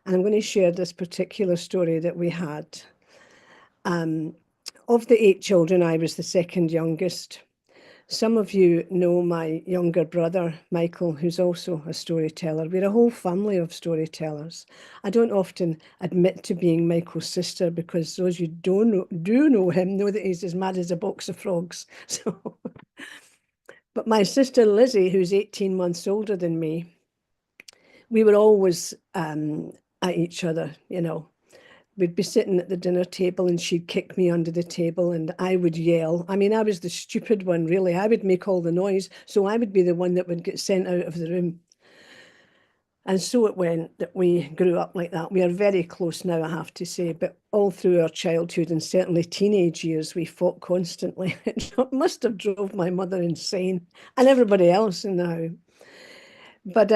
And I'm going to share this particular story that we had. Of the 8 children, I was the second youngest. Some of you know my younger brother, Michael, who's also a storyteller. We're a whole family of storytellers. I don't often admit to being Michael's sister because those who do know him know that he's as mad as a box of frogs. So, but my sister Lizzie, who's 18 months older than me, we were always at each other, We'd be sitting at the dinner table and she'd kick me under the table and I would yell. I mean, I was the stupid one, really. I would make all the noise, so I would be the one that would get sent out of the room. And so it went that we grew up like that. We are very close now, I have to say, but all through our childhood and certainly teenage years, we fought constantly. It must have drove my mother insane and everybody else in the house. But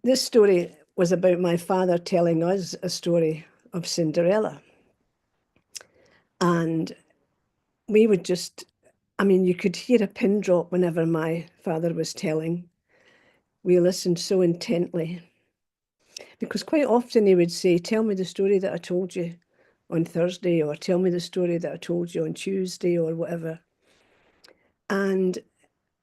this story was about my father telling us a story of Cinderella. And we would just, you could hear a pin drop whenever my father was telling. We listened so intently. Because quite often he would say, "Tell me the story that I told you on Thursday," or "Tell me the story that I told you on Tuesday," or whatever. And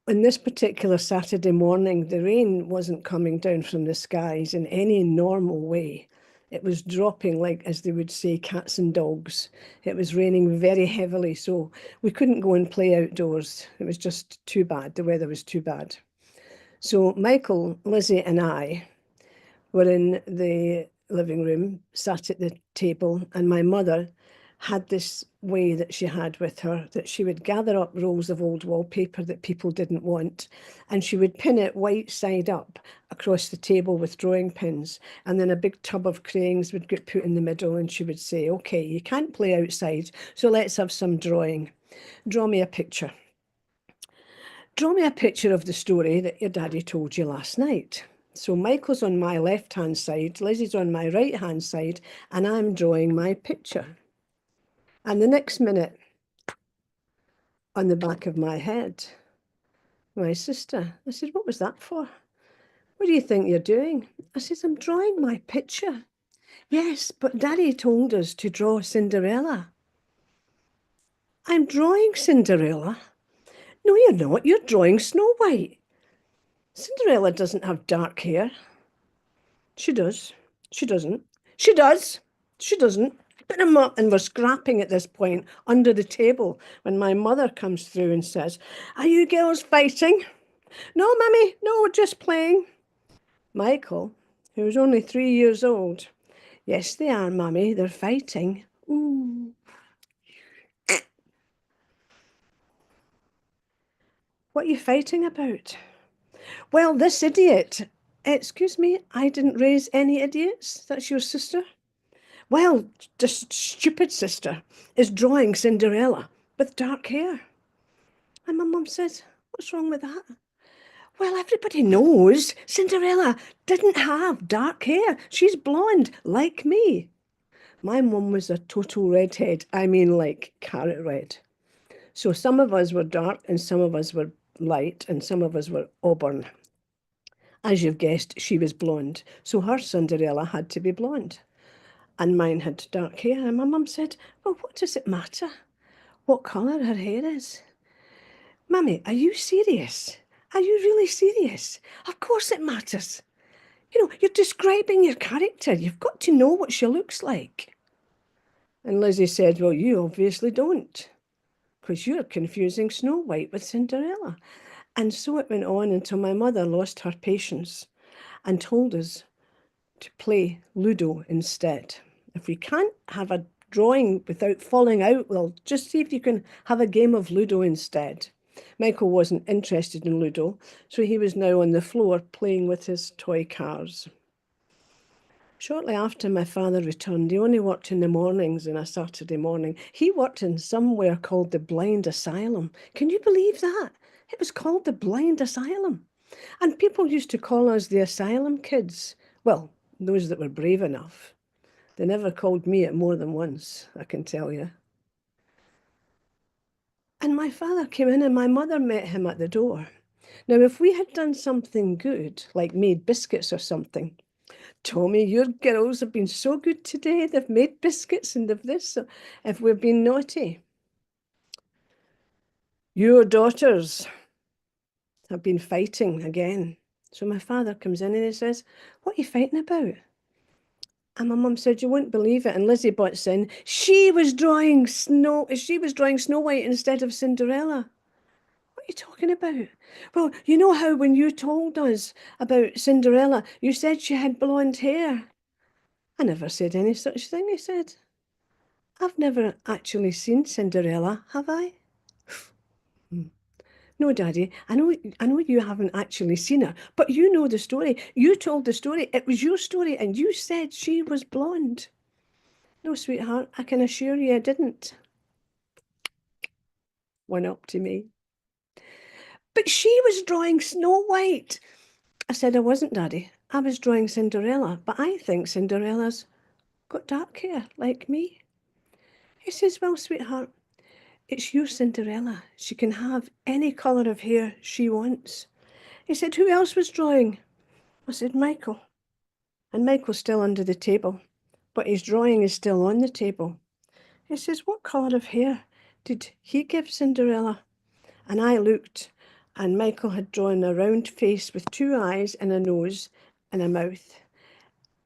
on this particular Saturday morning, the rain wasn't coming down from the skies in any normal way. It was dropping like, as they would say, cats and dogs. It was raining very heavily, so we couldn't go and play outdoors. It was just too bad. The weather was too bad. So Michael, Lizzie and I were in the living room, sat at the table, and my mother had this way that she had with her, that she would gather up rolls of old wallpaper that people didn't want, and she would pin it white side up across the table with drawing pins, and then a big tub of crayons would get put in the middle, and she would say, okay, you can't play outside, so let's have some drawing. Draw me a picture. Draw me a picture of the story that your daddy told you last night. So Michael's on my left-hand side, Lizzie's on my right-hand side, and I'm drawing my picture. And the next minute, on the back of my head, my sister, I said, what was that for? What do you think you're doing? I said, I'm drawing my picture. Yes, but Daddy told us to draw Cinderella. I'm drawing Cinderella. No, you're not. You're drawing Snow White. Cinderella doesn't have dark hair. She does. She doesn't. She does. She doesn't. Put him up, and we're scrapping at this point under the table when my mother comes through and says, are you girls fighting? No, Mummy, no, we're just playing. Michael, who was only 3 years old, yes, they are, Mummy, they're fighting. Ooh. What are you fighting about? Well, this idiot. Excuse me, I didn't raise any idiots. That's your sister? Well, this stupid sister is drawing Cinderella with dark hair. And my mum said, what's wrong with that? Well, everybody knows Cinderella didn't have dark hair. She's blonde, like me. My mum was a total redhead. I mean, like carrot red. So some of us were dark and some of us were light and some of us were auburn. As you've guessed, she was blonde. So her Cinderella had to be blonde. And mine had dark hair. And my mum said, well, what does it matter what colour her hair is? Mummy, are you serious? Are you really serious? Of course it matters. You know, you're describing your character. You've got to know what she looks like. And Lizzie said, well, you obviously don't, because you're confusing Snow White with Cinderella. And so it went on until my mother lost her patience and told us to play Ludo instead. If we can't have a drawing without falling out, well, just see if you can have a game of Ludo instead. Michael wasn't interested in Ludo, so he was now on the floor playing with his toy cars. Shortly after my father returned, he only worked in the mornings on a Saturday morning. He worked in somewhere called the Blind Asylum. Can you believe that? It was called the Blind Asylum. And people used to call us the asylum kids. Well, those that were brave enough. They never called me it more than once, I can tell you. And my father came in and my mother met him at the door. Now, if we had done something good, like made biscuits or something, Tommy, your girls have been so good today. They've made biscuits and they've this. So if we've been naughty, your daughters have been fighting again. So my father comes in and he says, what are you fighting about? And my mum said, you won't believe it. And Lizzie butts in, she was drawing Snow White instead of Cinderella. What are you talking about? Well, you know how when you told us about Cinderella, you said she had blonde hair. I never said any such thing, he said. I've never actually seen Cinderella, have I? No, Daddy, I know you haven't actually seen her, but you know the story. You told the story. It was your story, and you said she was blonde. No, sweetheart, I can assure you I didn't. One up to me. But she was drawing Snow White. I said I wasn't, Daddy. I was drawing Cinderella, but I think Cinderella's got dark hair, like me. He says, well, sweetheart, it's your Cinderella. She can have any colour of hair she wants. He said, who else was drawing? I said, Michael. And Michael's still under the table, but his drawing is still on the table. He says, what colour of hair did he give Cinderella? And I looked, and Michael had drawn a round face with 2 eyes and a nose and a mouth,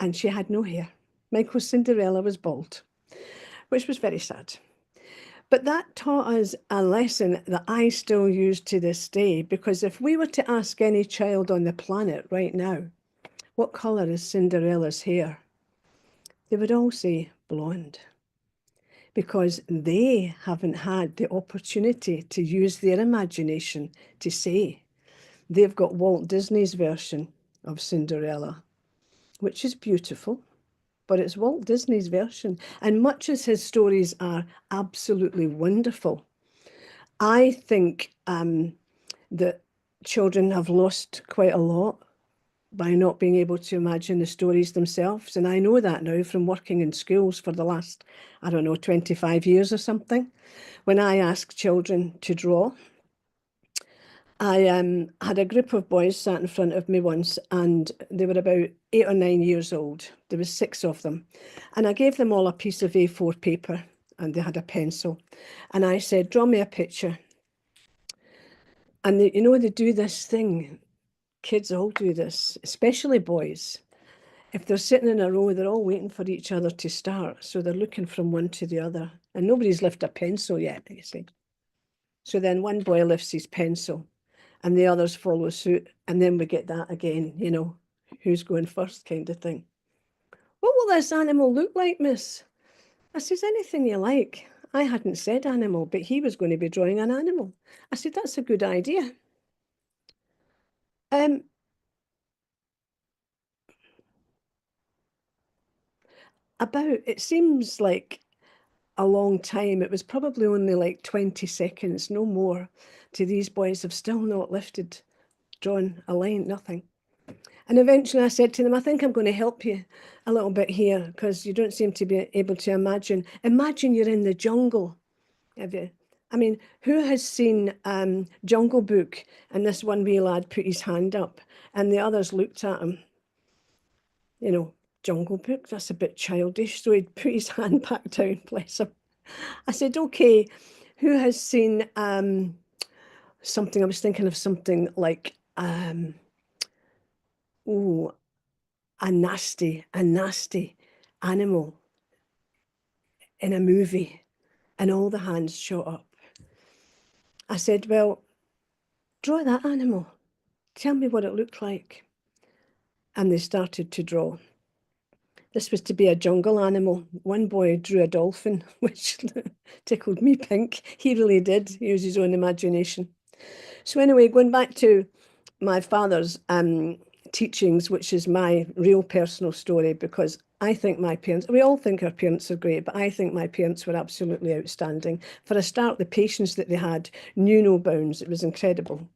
and she had no hair. Michael's Cinderella was bald, which was very sad. But that taught us a lesson that I still use to this day, because if we were to ask any child on the planet right now, what colour is Cinderella's hair? They would all say blonde, because they haven't had the opportunity to use their imagination to say. They've got Walt Disney's version of Cinderella, which is beautiful, but it's Walt Disney's version. And much as his stories are absolutely wonderful, I think that children have lost quite a lot by not being able to imagine the stories themselves. And I know that now from working in schools for the last, I don't know, 25 years or something. When I ask children to draw, I had a group of boys sat in front of me once, and they were about 8 or 9 years old. There was 6 of them. And I gave them all a piece of A4 paper, and they had a pencil. And I said, draw me a picture. And they, they do this thing. Kids all do this, especially boys. If they're sitting in a row, they're all waiting for each other to start. So they're looking from one to the other. And nobody's lifted a pencil yet, you see. So then one boy lifts his pencil and the others follow suit. And then we get that again, who's going first kind of thing. What will this animal look like, miss? I says, anything you like. I hadn't said animal, but he was going to be drawing an animal. I said, that's a good idea. It seems like a long time. It was probably only like 20 seconds, no more, to these boys have still not drawn a line, nothing. And eventually I said to them, I think I'm going to help you a little bit here, because you don't seem to be able to imagine. Imagine you're in the jungle. Have you? I mean, who has seen Jungle Book and this one wee lad put his hand up and the others looked at him? Jungle Book, that's a bit childish. So he'd put his hand back down, bless him. I said, okay, who has seen something? I was thinking of something like, a nasty animal in a movie, and all the hands shot up. I said, well, draw that animal. Tell me what it looked like. And they started to draw. This was to be a jungle animal. One boy drew a dolphin, which tickled me pink. He really did use his own imagination. So anyway, going back to my father's teachings, which is my real personal story, because I think my parents, we all think our parents are great, but I think my parents were absolutely outstanding. For a start, the patience that they had knew no bounds. It was incredible.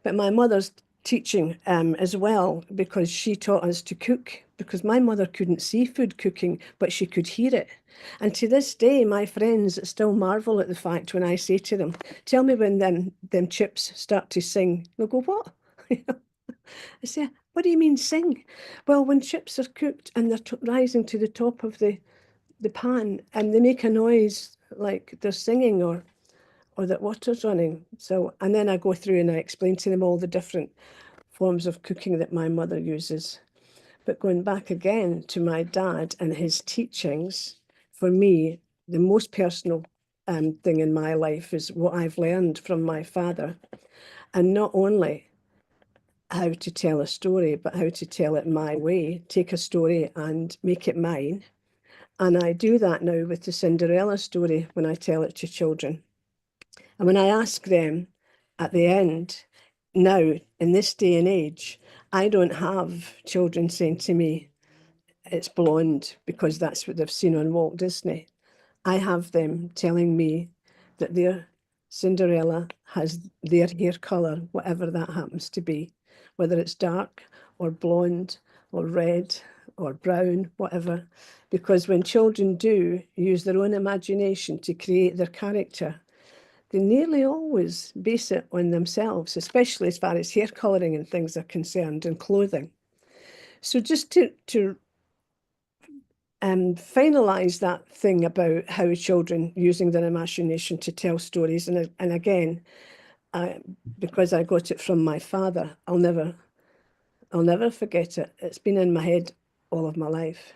But my mother's teaching as well, because she taught us to cook, because my mother couldn't see food cooking, but she could hear it. And to this day, my friends still marvel at the fact when I say to them, tell me when them chips start to sing. They'll go, what? I say, what do you mean sing? Well, when chips are cooked and they're rising to the top of the pan and they make a noise like they're singing or that water's running. So, and then I go through and I explain to them all the different forms of cooking that my mother uses. But going back again to my dad and his teachings, for me, the most personal thing in my life is what I've learned from my father. And not only how to tell a story, but how to tell it my way, take a story and make it mine. And I do that now with the Cinderella story when I tell it to children. And when I ask them at the end, now, in this day and age, I don't have children saying to me, it's blonde because that's what they've seen on Walt Disney. I have them telling me that their Cinderella has their hair colour, whatever that happens to be, whether it's dark or blonde or red or brown, whatever. Because when children do use their own imagination to create their character, they nearly always base it on themselves, especially as far as hair colouring and things are concerned and clothing. So just to finalise that thing about how children using their imagination to tell stories, and again, because I got it from my father, I'll never forget it. It's been in my head all of my life.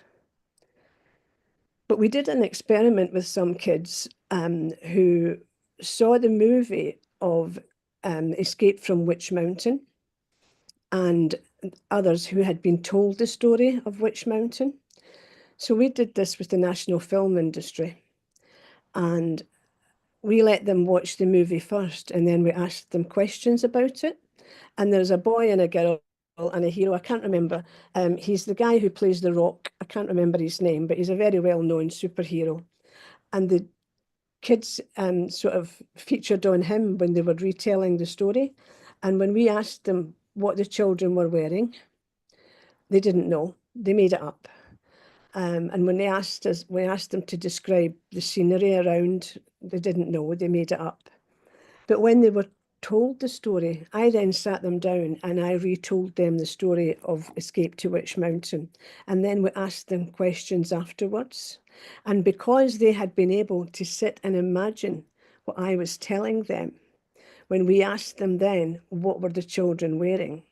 But we did an experiment with some kids who saw the movie of Escape from Witch Mountain, and others who had been told the story of Witch Mountain. So we did this with the national film industry, and we let them watch the movie first, and then we asked them questions about it. And there's a boy and a girl and a hero. I can't remember. He's the guy who plays the Rock. I can't remember his name, but he's a very well-known superhero. And the kids sort of featured on him when they were retelling the story. And when we asked them what the children were wearing, they didn't know. They made it up. And when they asked us, we asked them to describe the scenery around, they didn't know, they made it up. But when they were told the story, I then sat them down and I retold them the story of Escape to Witch Mountain. And then we asked them questions afterwards. And because they had been able to sit and imagine what I was telling them, when we asked them then, what were the children wearing?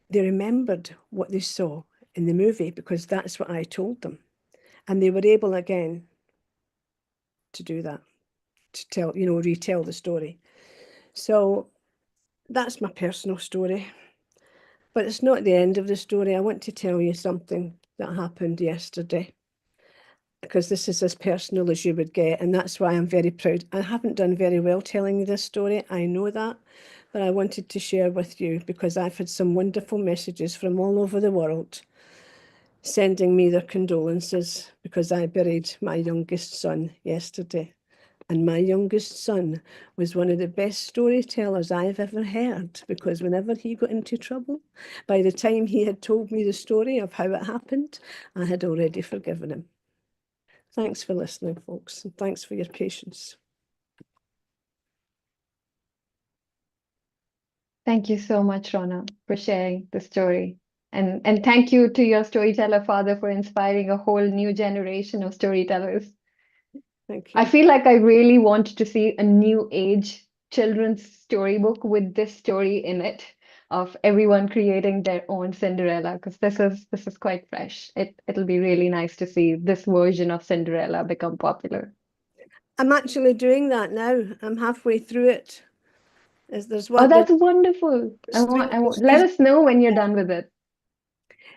They remembered what they saw in the movie because that's what I told them. And they were able again to do that, to tell, retell the story. So that's my personal story. But it's not the end of the story. I want to tell you something that happened yesterday, because this is as personal as you would get. And that's why I'm very proud. I haven't done very well telling you this story. I know that. But I wanted to share with you because I've had some wonderful messages from all over the world sending me their condolences because I buried my youngest son yesterday. And my youngest son was one of the best storytellers I've ever heard, because whenever he got into trouble, by the time he had told me the story of how it happened, I had already forgiven him. Thanks for listening, folks, and thanks for your patience. Thank you so much, Rona, for sharing the story. And thank you to your storyteller father for inspiring a whole new generation of storytellers. Thank you. I feel like I really want to see a new age children's storybook with this story in it, of everyone creating their own Cinderella, because this is quite fresh. It'll be really nice to see this version of Cinderella become popular. I'm actually doing that now. I'm halfway through it. There's Oh, one. that's wonderful. Let us know when you're done with it.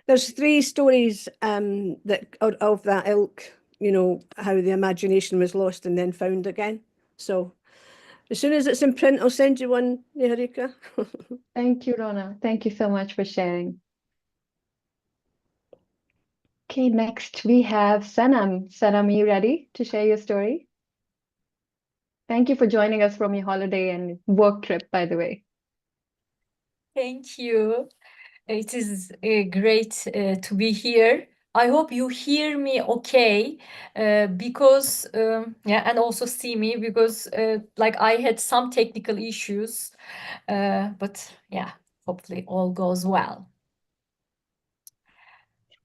There's 3 stories that of that ilk, how the imagination was lost and then found again. So as soon as it's in print, I'll send you one, Niharika. Thank you, Rona. Thank you so much for sharing. Okay, next we have Sanam. Sanam, are you ready to share your story? Thank you for joining us from your holiday and work trip, by the way. Thank you. It is great to be here. I hope you hear me okay, because and also see me, because like I had some technical issues, but yeah, hopefully all goes well.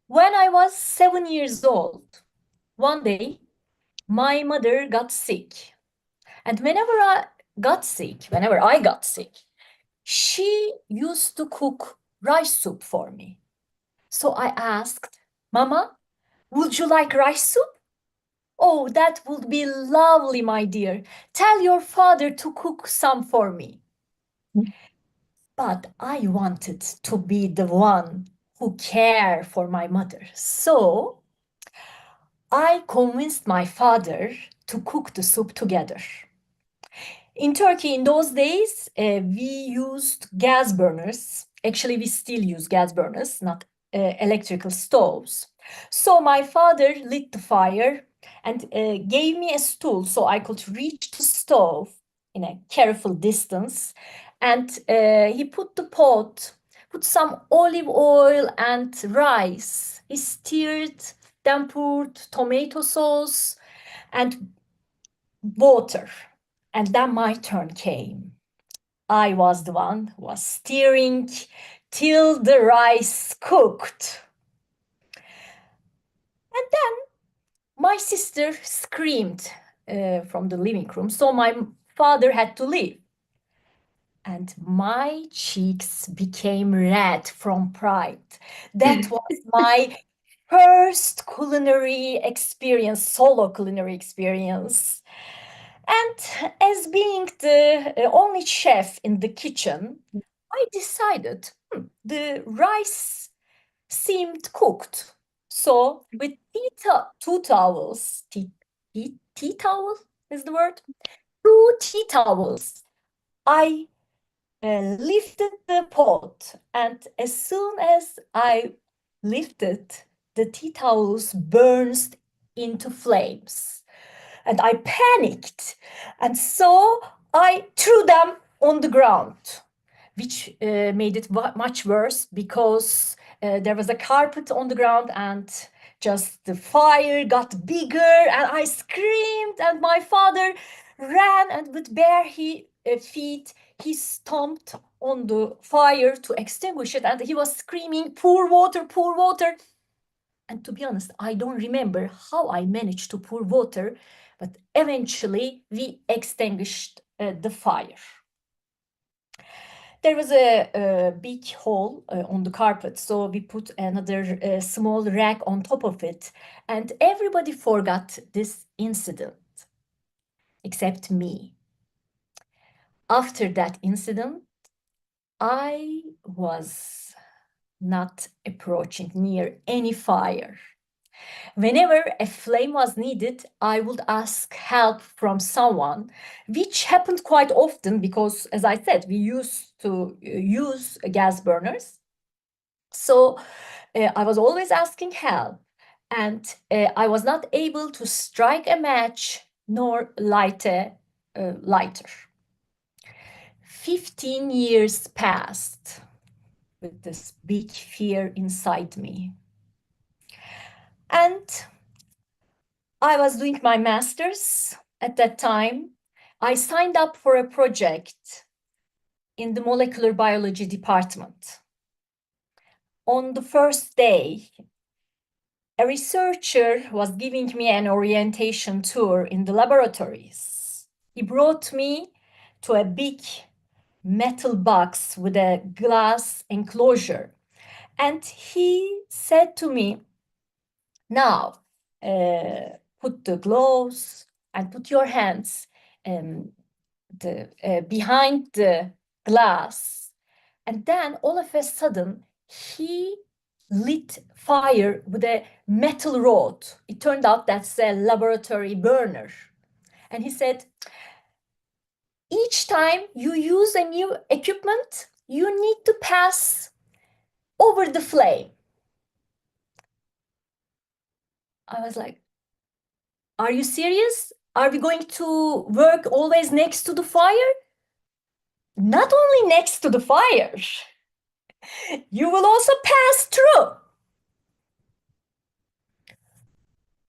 When I was 7 years old, one day my mother got sick, and whenever I got sick, she used to cook rice soup for me. So I asked, Mama, would you like rice soup? Oh, that would be lovely, my dear. Tell your father to cook some for me. But I wanted to be the one who cared for my mother. So I convinced my father to cook the soup together. In Turkey, in those days, we used gas burners. Actually, we still use gas burners, not electrical stoves. So my father lit the fire and gave me a stool so I could reach the stove in a careful distance. And he put some olive oil and rice. He stirred, then poured tomato sauce and water. And then my turn came. I was the one who was stirring till the rice cooked. And then my sister screamed from the living room, so my father had to leave. And my cheeks became red from pride. That was my first culinary experience, solo culinary experience. And as being the only chef in the kitchen, I decided the rice seemed cooked. So with two towels, tea towel is the word? 2 tea towels, I lifted the pot, and as soon as I lifted, the tea towels burst into flames. And I panicked. And so I threw them on the ground, which made it much worse because there was a carpet on the ground and just the fire got bigger and I screamed and my father ran and with bare feet, he stomped on the fire to extinguish it and he was screaming, pour water, pour water. And to be honest, I don't remember how I managed to pour water, but eventually we extinguished the fire. There was a big hole on the carpet, so we put another small rag on top of it, and everybody forgot this incident, except me. After that incident, I was not approaching near any fire. Whenever a flame was needed, I would ask help from someone, which happened quite often because, as I said, we used to use gas burners. So I was always asking help, and I was not able to strike a match nor light a lighter. 15 years passed with this big fear inside me. And I was doing my master's at that time. I signed up for a project in the molecular biology department. On the first day, a researcher was giving me an orientation tour in the laboratories. He brought me to a big metal box with a glass enclosure. And he said to me, now, put the gloves and put your hands behind the glass. And then all of a sudden, he lit fire with a metal rod. It turned out that's a laboratory burner. And he said, each time you use a new equipment, you need to pass over the flame. I was like, are you serious? Are we going to work always next to the fire? Not only next to the fire, you will also pass through.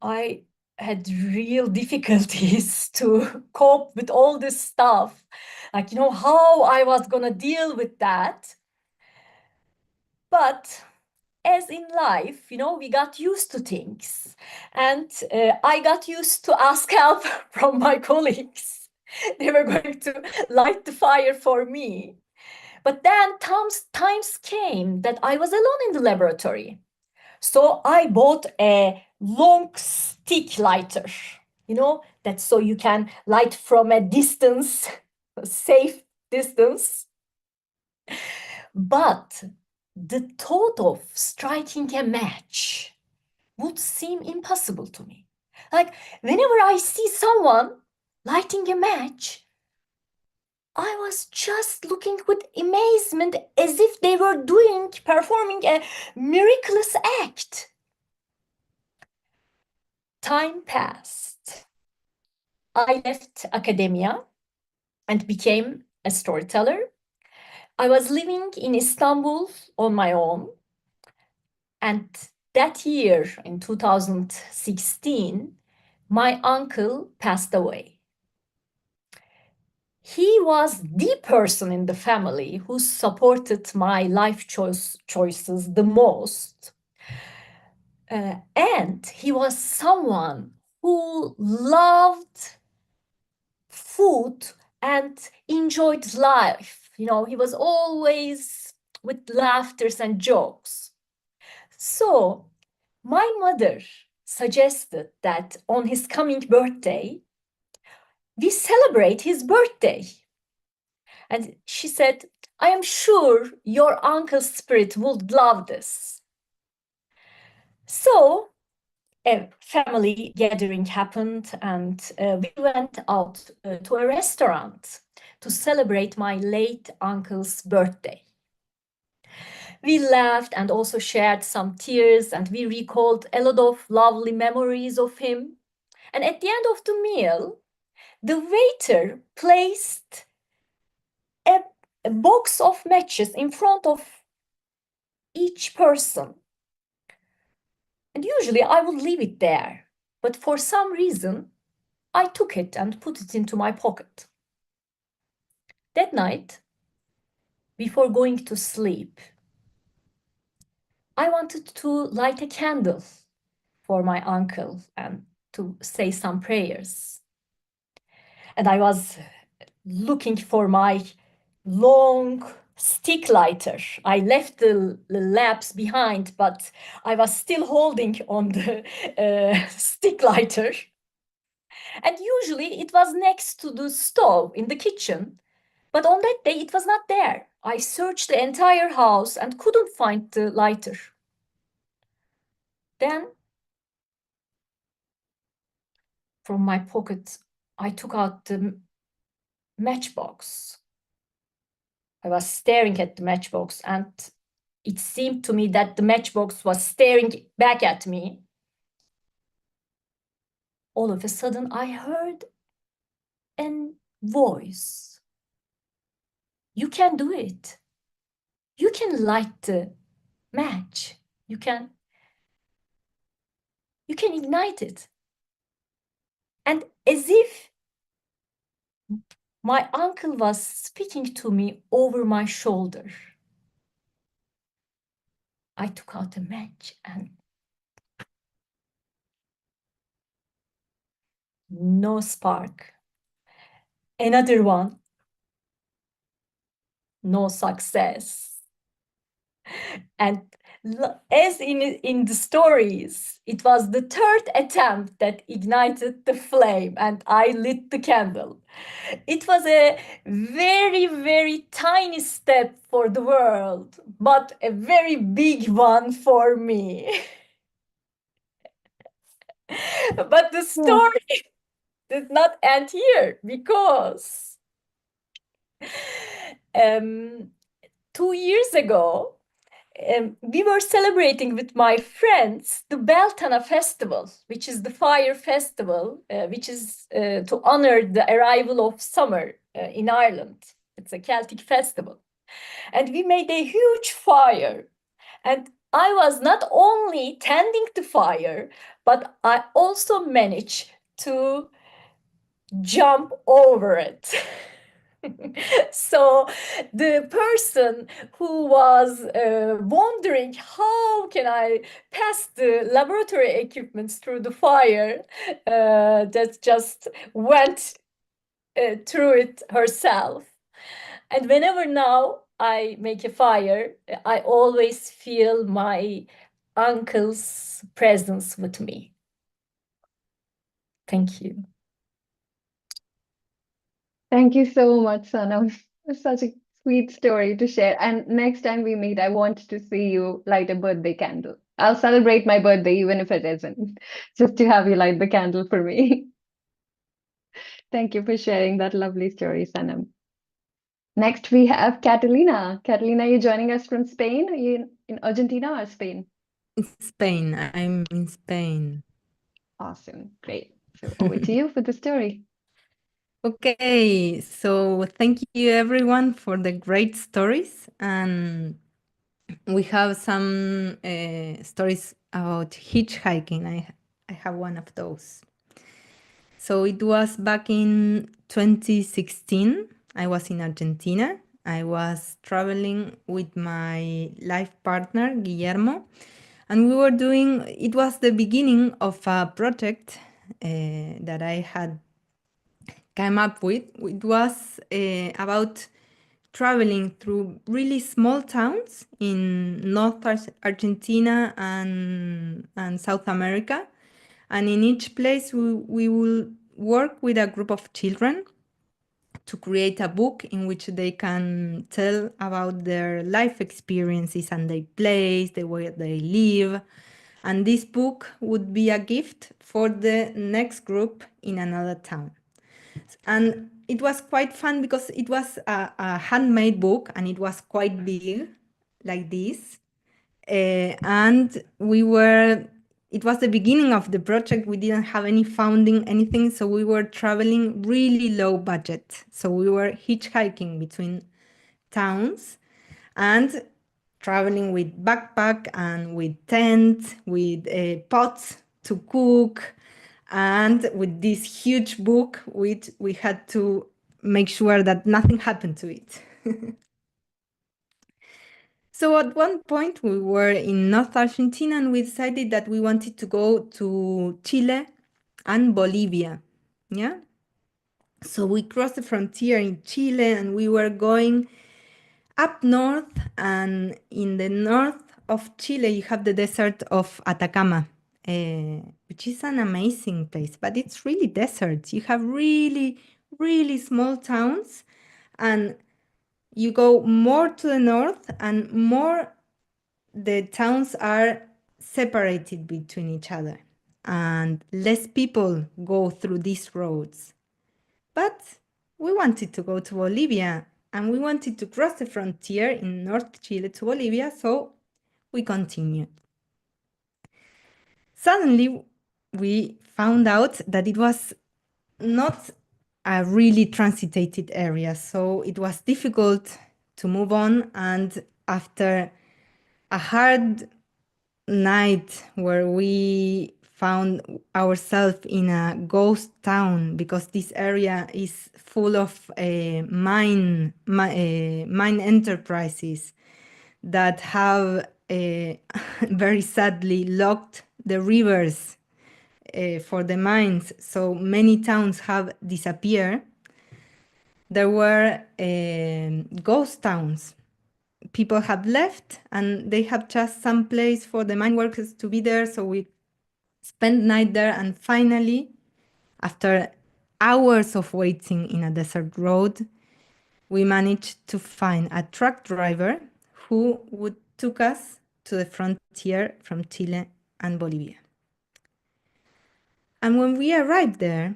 I had real difficulties to cope with all this stuff. Like, how I was gonna deal with that. But as in life, we got used to things. And I got used to ask help from my colleagues. They were going to light the fire for me. But then times came that I was alone in the laboratory. So I bought a long stick lighter, that's so you can light from a distance, a safe distance. But the thought of striking a match would seem impossible to me. Like, whenever I see someone lighting a match, I was just looking with amazement as if they were performing a miraculous act. Time passed. I left academia and became a storyteller. I was living in Istanbul on my own. And that year, in 2016, my uncle passed away. He was the person in the family who supported my life choices the most. And he was someone who loved food and enjoyed life. He was always with laughters and jokes. So my mother suggested that on his coming birthday, we celebrate his birthday. And she said, I am sure your uncle's spirit would love this. So a family gathering happened, and we went out to a restaurant to celebrate my late uncle's birthday. We laughed and also shared some tears, and we recalled a lot of lovely memories of him. And at the end of the meal, the waiter placed a box of matches in front of each person. And usually I would leave it there, but for some reason, I took it and put it into my pocket. That night, before going to sleep, I wanted to light a candle for my uncle and to say some prayers. And I was looking for my long stick lighter. I left the lamps behind, but I was still holding on the stick lighter. And usually it was next to the stove in the kitchen. But on that day, it was not there. I searched the entire house and couldn't find the lighter. Then, from my pocket, I took out the matchbox. I was staring at the matchbox, and it seemed to me that the matchbox was staring back at me. All of a sudden, I heard a voice. You can do it. You can light the match. You can ignite it. And as if my uncle was speaking to me over my shoulder, I took out a match and no spark. Another one, no success. And as in the stories, it was the third attempt that ignited the flame and I lit the candle. It was a very, very tiny step for the world, but a very big one for me. But the story did not end here because 2 years ago, we were celebrating with my friends the Beltana Festival, which is the fire festival, which is to honor the arrival of summer in Ireland. It's a Celtic festival. And we made a huge fire. And I was not only tending the fire, but I also managed to jump over it. So the person who was wondering how can I pass the laboratory equipments through the fire, that just went through it herself. And whenever now I make a fire, I always feel my uncle's presence with me. Thank you. Thank you so much, Sanam. It's such a sweet story to share. And next time we meet, I want to see you light a birthday candle. I'll celebrate my birthday even if it isn't, just to have you light the candle for me. Thank you for sharing that lovely story, Sanam. Next, we have Catalina. Catalina, you're joining us from Spain. Are you in Argentina or Spain? Spain. I'm in Spain. Awesome. Great. So over to you for the story. Okay, so thank you everyone for the great stories. And we have some stories about hitchhiking. I have one of those. So it was back in 2016. I was in Argentina. I was traveling with my life partner, Guillermo, and we were doing, it was the beginning of a project that I had come up with. It was about traveling through really small towns in North Argentina and South America. And in each place, we will work with a group of children to create a book in which they can tell about their life experiences and their place, the way they live. And this book would be a gift for the next group in another town. And it was quite fun because it was a handmade book and it was quite big, like this. And it was the beginning of the project. We didn't have any funding, anything. So we were traveling really low budget. So we were hitchhiking between towns and traveling with backpack and with tent, with pots to cook, and with this huge book, which we had to make sure that nothing happened to it. So at one point we were in North Argentina and we decided that we wanted to go to Chile and Bolivia. Yeah. So we crossed the frontier in Chile and we were going up north, and in the north of Chile you have the desert of Atacama, which is an amazing place, but it's really desert. You have really, really small towns, and you go more to the north and more the towns are separated between each other and less people go through these roads. But we wanted to go to Bolivia and we wanted to cross the frontier in North Chile to Bolivia, so we continued. Suddenly, we found out that it was not a really transitated area, so it was difficult to move on. And after a hard night where we found ourselves in a ghost town because this area is full of mine enterprises that have very sadly locked the rivers for the mines, so many towns have disappeared. There were ghost towns. People have left and they have just some place for the mine workers to be there. So we spent night there, and finally, after hours of waiting in a desert road, we managed to find a truck driver who would took us to the frontier from Chile and Bolivia. And when we arrived there,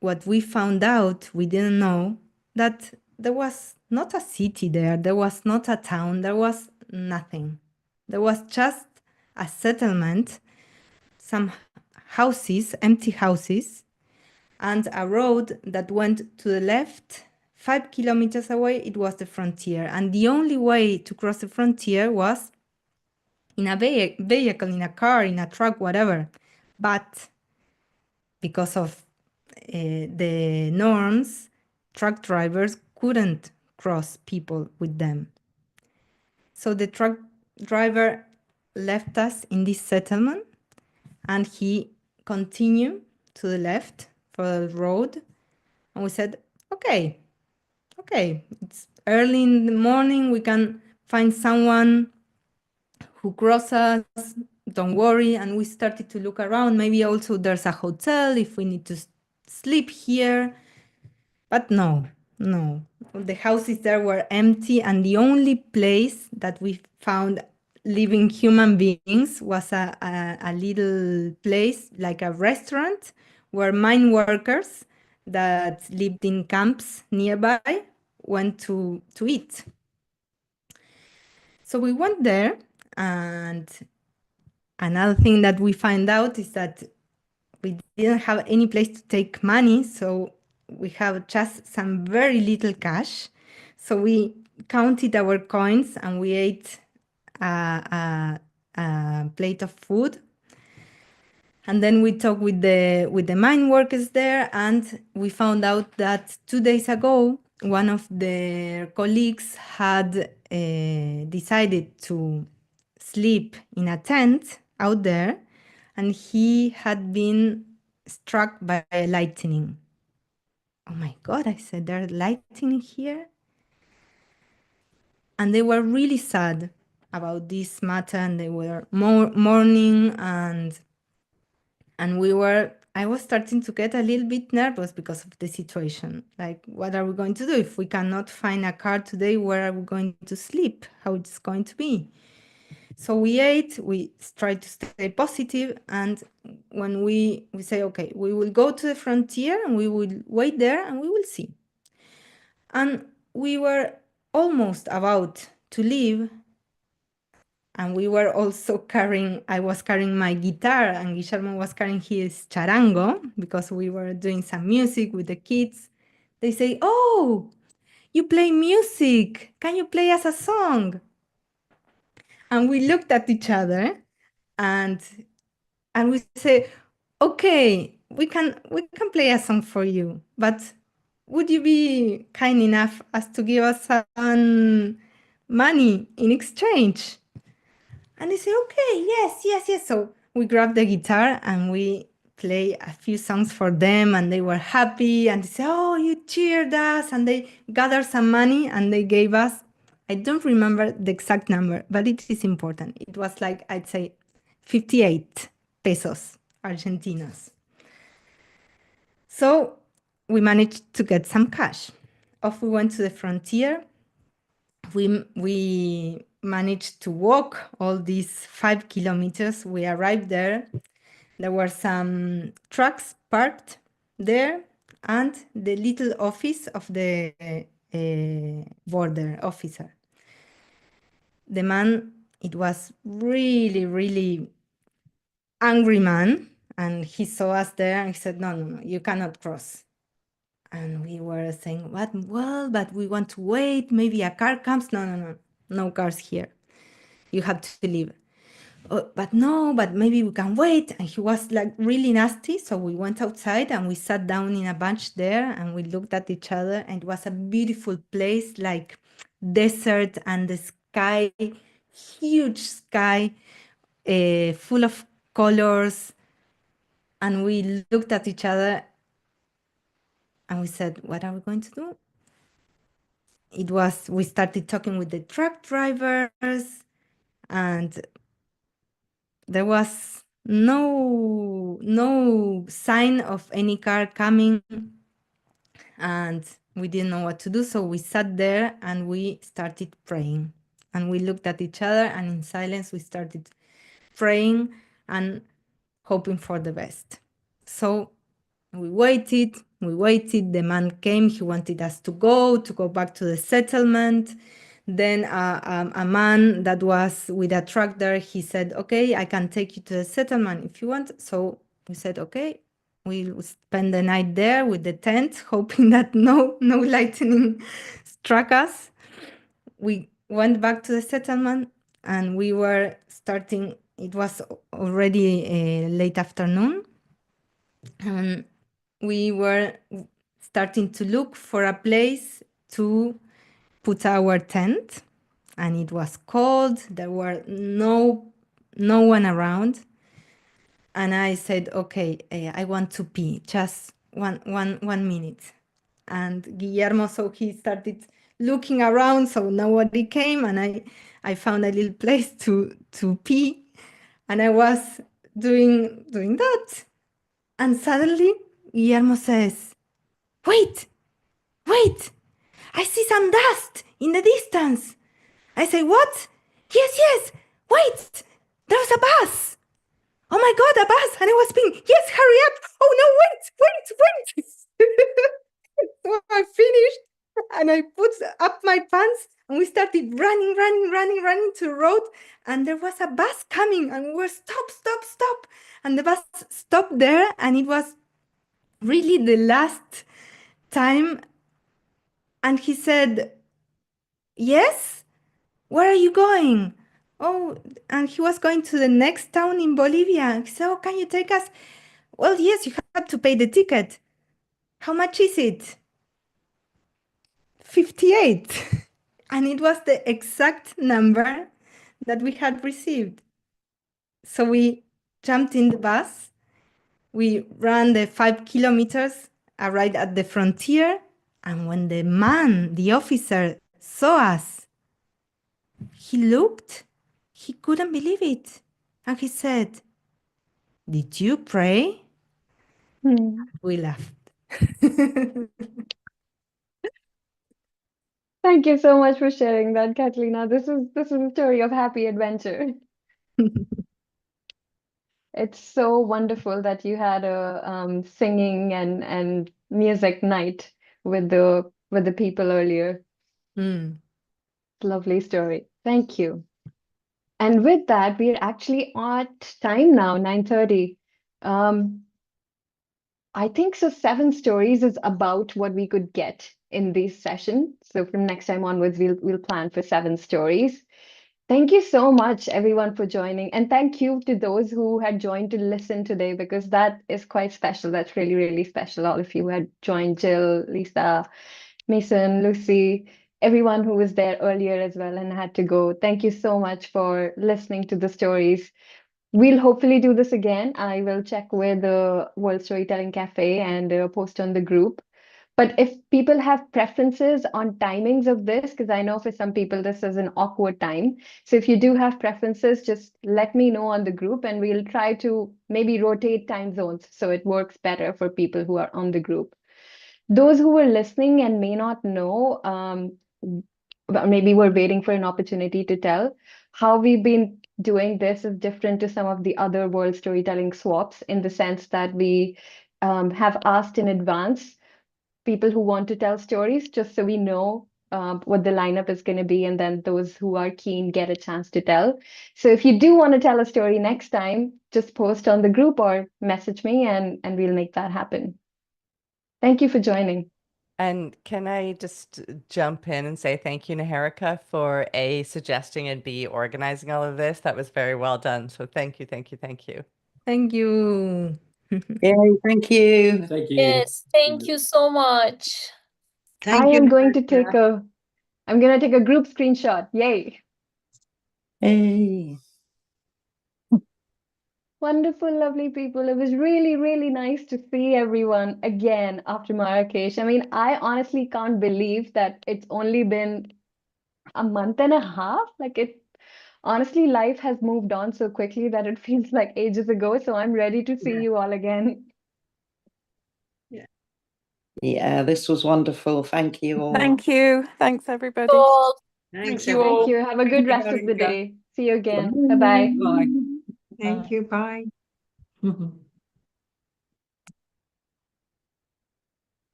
what we found out, we didn't know, that there was not a city there, there was not a town, there was nothing. There was just a settlement, some houses, empty houses, and a road that went to the left. 5 kilometers away, it was the frontier. And the only way to cross the frontier was in a vehicle, in a car, in a truck, whatever. But because of the norms, truck drivers couldn't cross people with them. So the truck driver left us in this settlement and he continued to the left for the road. And we said, okay, it's early in the morning, we can find someone who cross us, don't worry. And we started to look around. Maybe also there's a hotel if we need to sleep here. But no. The houses there were empty, and the only place that we found living human beings was a little place, like a restaurant, where mine workers that lived in camps nearby went to eat. So we went there, and another thing that we find out is that we didn't have any place to take money, so we have just some very little cash. So we counted our coins and we ate a plate of food. And then we talked with the mine workers there, and we found out that 2 days ago, one of their colleagues had decided to sleep in a tent out there, and he had been struck by lightning. Oh my God, I said, there's lightning here? and they were really sad about this matter, and they were mourning, and I was starting to get a little bit nervous because of the situation. Like, what are we going to do if we cannot find a car today? Where are we going to sleep? How it's going to be? So we ate, we tried to stay positive, and when we say, okay, we will go to the frontier and we will wait there and we will see. And we were almost about to leave, and we were also I was carrying my guitar, and Guillermo was carrying his charango, because we were doing some music with the kids. They say, oh, you play music. Can you play us a song? And we looked at each other, and we say, okay, we can play a song for you, but would you be kind enough as to give us some money in exchange? And they say, okay, yes. So we grabbed the guitar and we play a few songs for them, and they were happy, and they say, oh, you cheered us, and they gathered some money and they gave us, I don't remember the exact number, but it is important. It was like, I'd say 58 pesos, Argentinos. So we managed to get some cash. Off we went to the frontier. We managed to walk all these 5 kilometers. We arrived there. There were some trucks parked there, and the little office of the border officer. The man, it was really, really angry man, and he saw us there and he said, no, you cannot cross. And we were saying, what? Well, but we want to wait. Maybe a car comes. No cars here. You have to leave. Oh, but no, but maybe we can wait. And he was like really nasty. So we went outside and we sat down in a bench there and we looked at each other. And it was a beautiful place, like desert, and the sky, huge sky, full of colors. And we looked at each other and we said, what are we going to do? We started talking with the truck drivers, and there was no sign of any car coming, and we didn't know what to do. So we sat there and we started praying, and we looked at each other, and in silence we started praying and hoping for the best. So we waited, the man came, he wanted us to go back to the settlement. Then a man that was with a truck there, he said, okay, I can take you to the settlement if you want. So we said, okay, we'll spend the night there with the tent, hoping that no lightning struck us. We went back to the settlement and we were starting, it was already late afternoon, and we were starting to look for a place to put our tent, and it was cold. There were no one around, and I said, okay, I want to pee, just one minute. And Guillermo, so he started looking around, so nobody came, and I found a little place to pee, and I was doing that, and suddenly Guillermo says, wait, I see some dust in the distance. I say, what? Yes, wait, there's a bus. Oh my God, a bus. And I was thinking, yes, hurry up. Oh no, wait. So I finished and I put up my pants and we started running to the road, and there was a bus coming and we were stop. And the bus stopped there, and it was really the last time. And he said, yes, where are you going? Oh, and he was going to the next town in Bolivia. He said, oh, can you take us? Well, yes, you have to pay the ticket. How much is it? 58. And it was the exact number that we had received. So we jumped in the bus. We ran the 5 kilometers, arrived at the frontier. And when the officer saw us, he looked, he couldn't believe it. And he said, "Did you pray?" Hmm. We laughed. Thank you so much for sharing that, Catalina. This is a story of happy adventure. It's so wonderful that you had a singing and music night with the people earlier. Mm. Lovely story. Thank you. And with that, we're actually at time now, 9:30. Um, I think so 7 stories is about what we could get in this session. So from next time onwards, we'll plan for 7 stories. Thank you so much, everyone, for joining. And thank you to those who had joined to listen today, because that is quite special. That's really, really special. All of you who had joined, Jill, Lisa, Mason, Lucy, everyone who was there earlier as well and had to go. Thank you so much for listening to the stories. We'll hopefully do this again. I will check with the World Storytelling Cafe and post on the group. But if people have preferences on timings of this, because I know for some people this is an awkward time. So if you do have preferences, just let me know on the group and we'll try to maybe rotate time zones so it works better for people who are on the group. Those who were listening and may not know, maybe we're waiting for an opportunity to tell, how we've been doing this is different to some of the other world storytelling swaps in the sense that we have asked in advance people who want to tell stories just so we know what the lineup is going to be, and then those who are keen get a chance to tell. So if you do want to tell a story next time, just post on the group or message me and we'll make that happen. Thank you for joining. And can I just jump in and say thank you, Niharika, for A, suggesting and B, organizing all of this. That was very well done. So thank you, thank you, thank you. Thank you. Yay, thank you. Thank you. Yes, thank you so much. Thank you, I'm going to Niharika. take a group screenshot. Yay. Hey. Wonderful, lovely people. It was really, really nice to see everyone again after Marrakesh. I mean, I honestly can't believe that it's only been a month and a half. Like honestly, life has moved on so quickly that it feels like ages ago. So I'm ready to see Yeah. you all again. Yeah, this was wonderful. Thank you all. Thank you. Thanks, everybody. So, Thanks, you everyone. Thank all. you. Have a Thank good you, rest of the Niharika. day. See you again. Bye-bye. Bye. Thank you. Bye.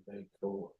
Very cool.